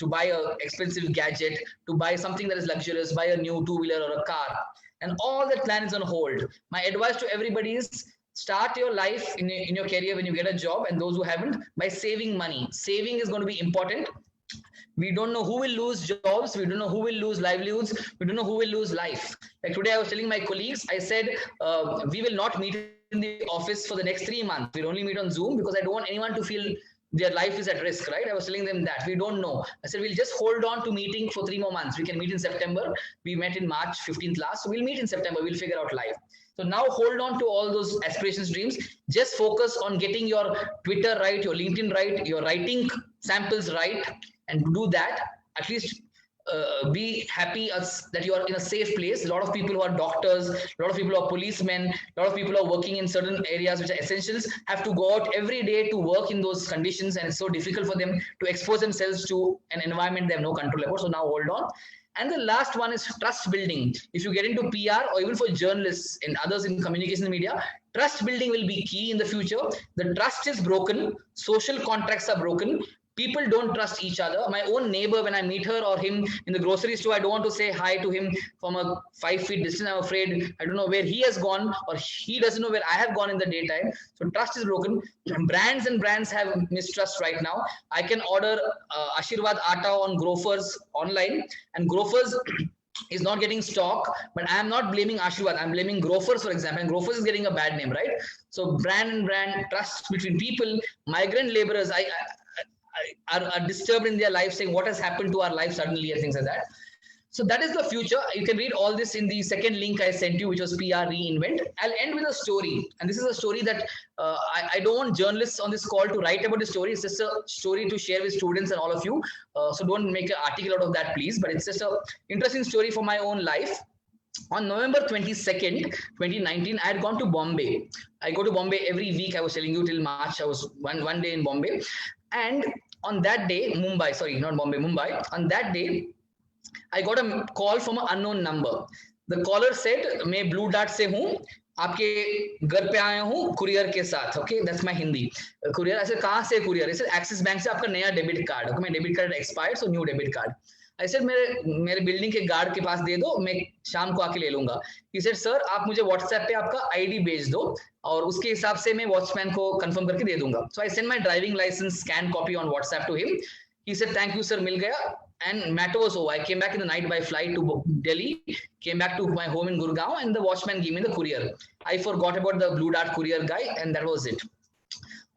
buy an expensive gadget, to buy something that is luxurious, buy a new two-wheeler or a car. And all that plan is on hold. My advice to everybody is, start your life in your career when you get a job, and those who haven't, by saving money. Saving is going to be important. We don't know who will lose jobs. We don't know who will lose livelihoods. We don't know who will lose life. Like today, I was telling my colleagues, I said, we will not meet in the office for the next 3 months. We'll only meet on Zoom because I don't want anyone to feel their life is at risk, right? I was telling them that we don't know. I said, we'll just hold on to meeting for 3 more months. We can meet in September. We met in March 15th last. So we'll meet in September. We'll figure out life. So now hold on to all those aspirations, dreams. Just focus on getting your Twitter right, your LinkedIn right, your writing samples right, and do that. At least be happy that you are in a safe place. A lot of people who are doctors, a lot of people who are policemen, a lot of people who are working in certain areas which are essentials have to go out every day to work in those conditions, and it's so difficult for them to expose themselves to an environment they have no control over. So now hold on. And the last one is trust building. If you get into PR or even for journalists and others in communication media, trust building will be key in the future. The trust is broken. Social contracts are broken. People don't trust each other. My own neighbor, when I meet her or him in the grocery store, I don't want to say hi to him from a 5 feet distance. I'm afraid I don't know where he has gone, or he doesn't know where I have gone in the daytime. So trust is broken. Brands and brands have mistrust right now. I can order Ashirwad Atta on Grofers online, and Grofers is not getting stock, but I am not blaming Ashirvad. I'm blaming Grofers, for example. And Grofers is getting a bad name, right? So brand and brand trust between people, migrant laborers, are disturbed in their life, saying what has happened to our life suddenly and things like that. So that is the future. You can read all this in the second link I sent you, which was PR Reinvent. I'll end with a story. And this is a story that I don't want journalists on this call to write about the story. It's just a story to share with students and all of you. So don't make an article out of that, please. But it's just an interesting story for my own life. On November 22nd, 2019, I had gone to Bombay. I go to Bombay every week. I was telling you till March. I was one day in Bombay. And on that day, Mumbai, sorry, not Bombay, Mumbai. On that day, I got a call from an unknown number. The caller said, मैं Blue Dart से हूँ, आपके घर पे आया हूँ courier के साथ. Okay, that's my Hindi. Courier. I said, कहाँ से courier? I said, Axis Bank से आपका नया debit card. Okay, my debit card expired, so new debit card. I said, मेरे बिल्डिंग के गार्ड के पास दे दो, मैं शाम को आके ले लूंगा. He said, sir, आप मुझे WhatsApp पे आपका ID भेज दो और उसके हिसाब से मैं वॉचमैन को कंफर्म करके दे दूंगा. So I sent my driving license scan copy on WhatsApp to him. He said, thank you, sir, मिल गया. And matter was over. I came back in the night by flight to Delhi, came back to my home in Gurgaon, and the watchman gave me the courier. I forgot about the Blue Dart courier guy, and that was it.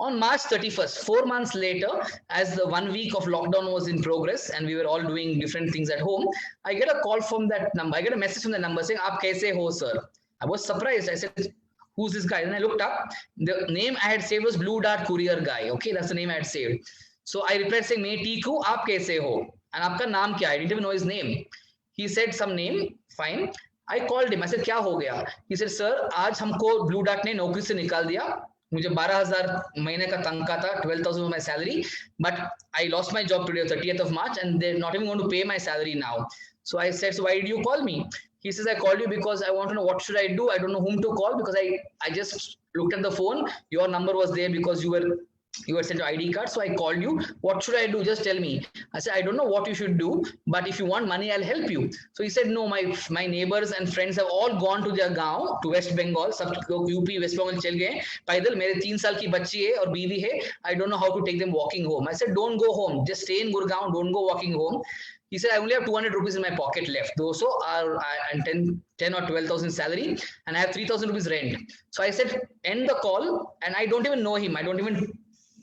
On March 31st, 4 months later, as the 1 week of lockdown was in progress and we were all doing different things at home, I get a call from that number. I get a message from the number saying, "Aap kaise ho, sir?" I was surprised. I said, who's this guy? And I looked up. The name I had saved was Blue Dart courier guy. Okay, that's the name I had saved. So I replied saying, "मैं ठीक हूँ, आप कैसे हो? And आपका नाम क्या है?" I didn't even know his name. He said some name. Fine. I called him. I said, क्या हो गया? He said, sir, आज हमको Blue Dart ने नौकरी से निकाल दिया. मुझे 12,000 महीने का तनख्वाह था, 12,000 was my salary. But I lost my job today, 30th of March, and they're not even going to pay my salary now. So I said, so why did you call me? He says, I called you because I want to know what should I do. I don't know whom to call because I just looked at the phone. Your number was there because you were sent your ID card, so I called you. What should I do? Just tell me. I said, I don't know what you should do, but if you want money, I'll help you. So he said, no, my neighbors and friends have all gone to their गांव, to West Bengal. सब UP West Bengal चल गए पैदल. मेरे 3 साल की बच्ची है और बीवी है. I don't know how to take them walking home. I said, don't go home. Just stay in Gurgaon. Don't go walking home. He said, I only have 200 rupees in my pocket left. Those are 10 or 12,000 salary, and I have 3,000 rupees rent. So I said, end the call, and I don't even know him. I don't even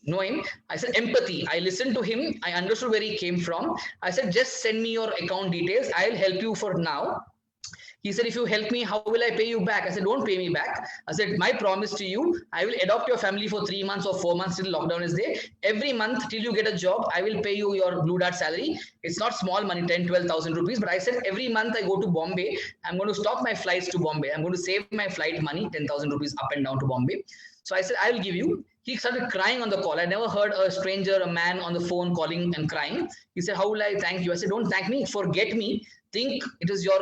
know him. I said, empathy. I listened to him. I understood where he came from. I said, just send me your account details. I'll help you for now. He said, if you help me, how will I pay you back? I said, don't pay me back. I said, my promise to you, I will adopt your family for 3 months or 4 months till lockdown is there. Every month till you get a job, I will pay you your Blue Dart salary. It's not small money, 10, 12,000 rupees. But I said, every month I go to Bombay, I'm going to stop my flights to Bombay. I'm going to save my flight money, 10,000 rupees up and down to Bombay. So I said, I will give you. He started crying on the call. I never heard a stranger, a man on the phone calling and crying. He said, how will I thank you? I said, don't thank me. Forget me. Think it is your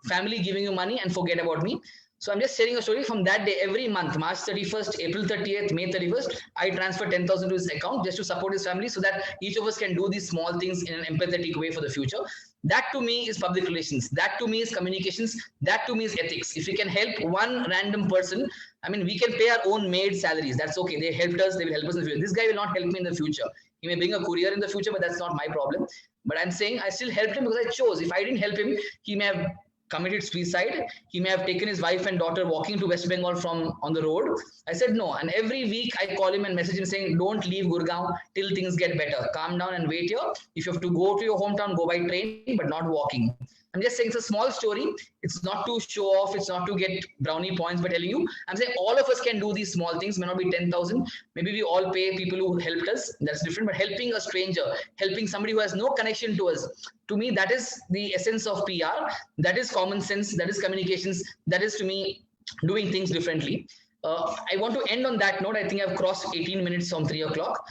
family giving you money and forget about me. So I'm just sharing a story from that day. Every month, March 31st, April 30th, May 31st, I transfer 10,000 to his account just to support his family so that each of us can do these small things in an empathetic way for the future. That to me is public relations. That to me is communications. That to me is ethics. If we can help one random person, I mean, we can pay our own maid salaries. That's okay. They helped us. They will help us in the future. This guy will not help me in the future. He may bring a courier in the future, but that's not my problem. But I'm saying I still helped him because I chose. If I didn't help him, he may have committed suicide. He may have taken his wife and daughter walking to West Bengal from on the road. I said no. And every week I call him and message him saying, don't leave Gurgaon till things get better. Calm down and wait here. If you have to go to your hometown, go by train, but not walking. I'm just saying it's a small story. It's not to show off. It's not to get brownie points by telling you. I'm saying all of us can do these small things. May not be 10,000. Maybe we all pay people who helped us. That's different. But helping a stranger, helping somebody who has no connection to us, to me, that is the essence of PR. That is common sense. That is communications. That is, to me, doing things differently. I want to end on that note. I think I've crossed 18 minutes from 3 o'clock.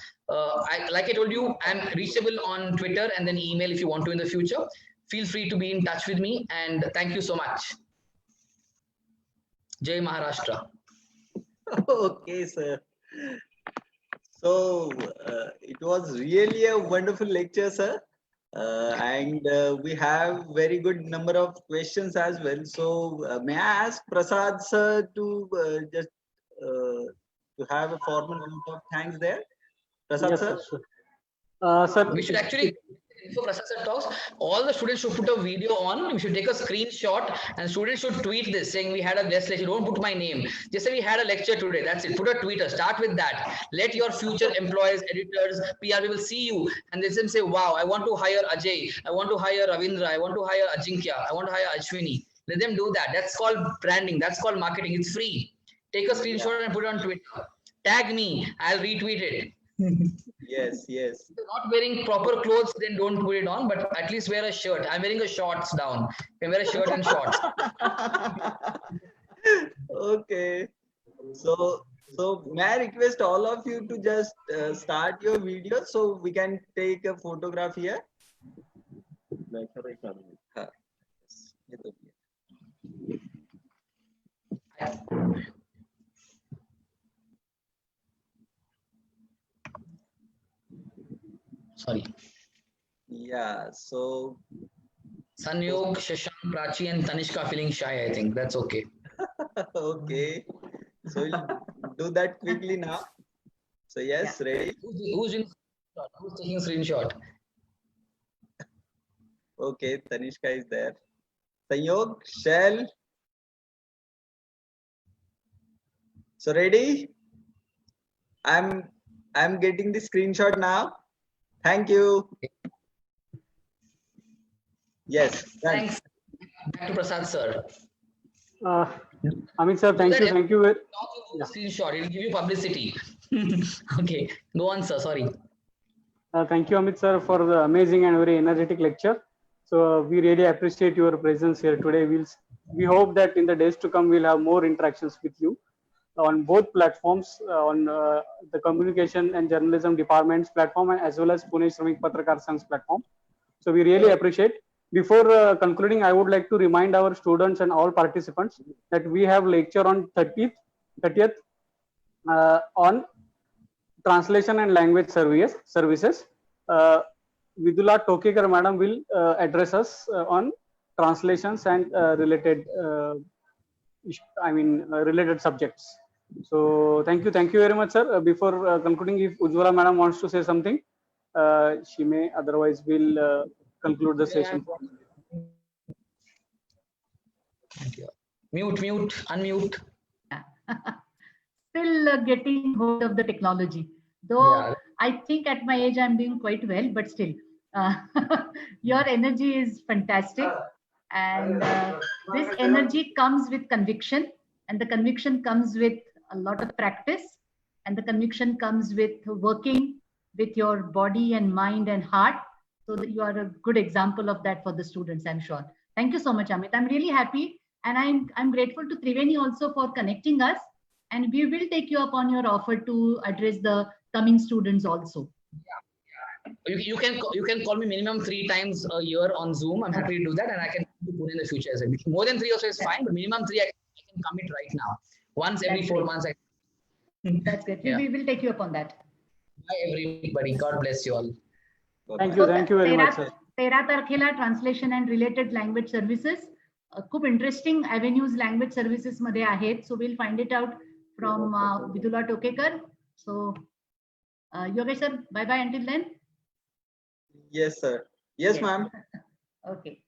Like I told you, I'm reachable on Twitter and then email if you want to in the future. Feel free to be in touch with me, and thank you so much. Jai Maharashtra. Okay, sir. So it was really a wonderful lecture, sir. And we have very good number of questions as well. So may I ask Prasad sir to just to have a formal note of thanks there? Prasad Yes, sir. sir. Sir, We should actually before Prasad sir talks, all the students should put a video on. We should take a screenshot and students should tweet this saying we had a guest lecture. Don't put my name. Just say we had a lecture today. That's it. Put a tweeter. Start with that. Let your future employees, editors, PR people see you and let them say, wow, I want to hire Ajay. I want to hire Ravindra. I want to hire Ajinkya. I want to hire Ashwini. Let them do that. That's called branding. That's called marketing. It's free. Take a screenshot and put it on Twitter. Tag me. I'll retweet it. Yes, yes. If you're not wearing proper clothes, then don't put it on, but at least wear a shirt. I'm wearing a shorts down. You can wear a shirt and shorts. Okay. So may I request all of you to just start your video so we can take a photograph here? हाँ, ये तो किया। Sorry. Yeah, so Sanyog, Shashank, Prachi, and Tanishka feeling shy, I think. That's okay. okay. So we'll do that quickly now. So yes, ready? Who's taking screenshot? Okay, Tanishka is there. Sanyog, Shell. So ready? I'm getting the screenshot now. Thank you. Yes. done. Thanks. Back to Prasad sir. Amit sir, thank you. Screenshot. It'll give you publicity. Okay. Go on, sir. Sorry. Thank you, Amit sir, for the amazing and very energetic lecture. So we really appreciate your presence here today. We hope that in the days to come, we'll have more interactions with you on both platforms, on the communication and journalism department's platform, as well as Pune Shramik Patrakar Sangh's platform. So we really appreciate. Before concluding, I would like to remind our students and all participants that we have lecture on 30th on translation and language services. Vidula Tokekar madam will address us on translations and related related subjects. So thank you very much, sir. Before concluding, if Ujjwala madam wants to say something, she may. Otherwise, we'll conclude the session. Thank you. Mute, unmute. Still getting hold of the technology. Though Yeah. I think at my age I'm doing quite well, but still, your energy is fantastic. And this energy comes with conviction, and the conviction comes with a lot of practice, and the conviction comes with working with your body and mind and heart, so that you are a good example of that for the students, I'm sure. Thank you so much, Amit. I'm really happy, and I'm grateful to Triveni also for connecting us, and we will take you up on your offer to address the coming students also. You can call me minimum 3 times a year on Zoom. I'm happy to do that, and I can do Pune in the future as well. More than 3 also is fine, but minimum 3 I can commit right now. Once every That's 4 great. months. That's good. Yeah. We will take you up on that. Bye everybody. God bless you all. Thank you very much, sir. 13 तारखेला translation and related language services खूप interesting avenues language services मध्ये आहेत. So will find it out from Vidula Tokekar. So Yogesh sir, bye bye until then. Yes, sir. Yes, ma'am. Okay.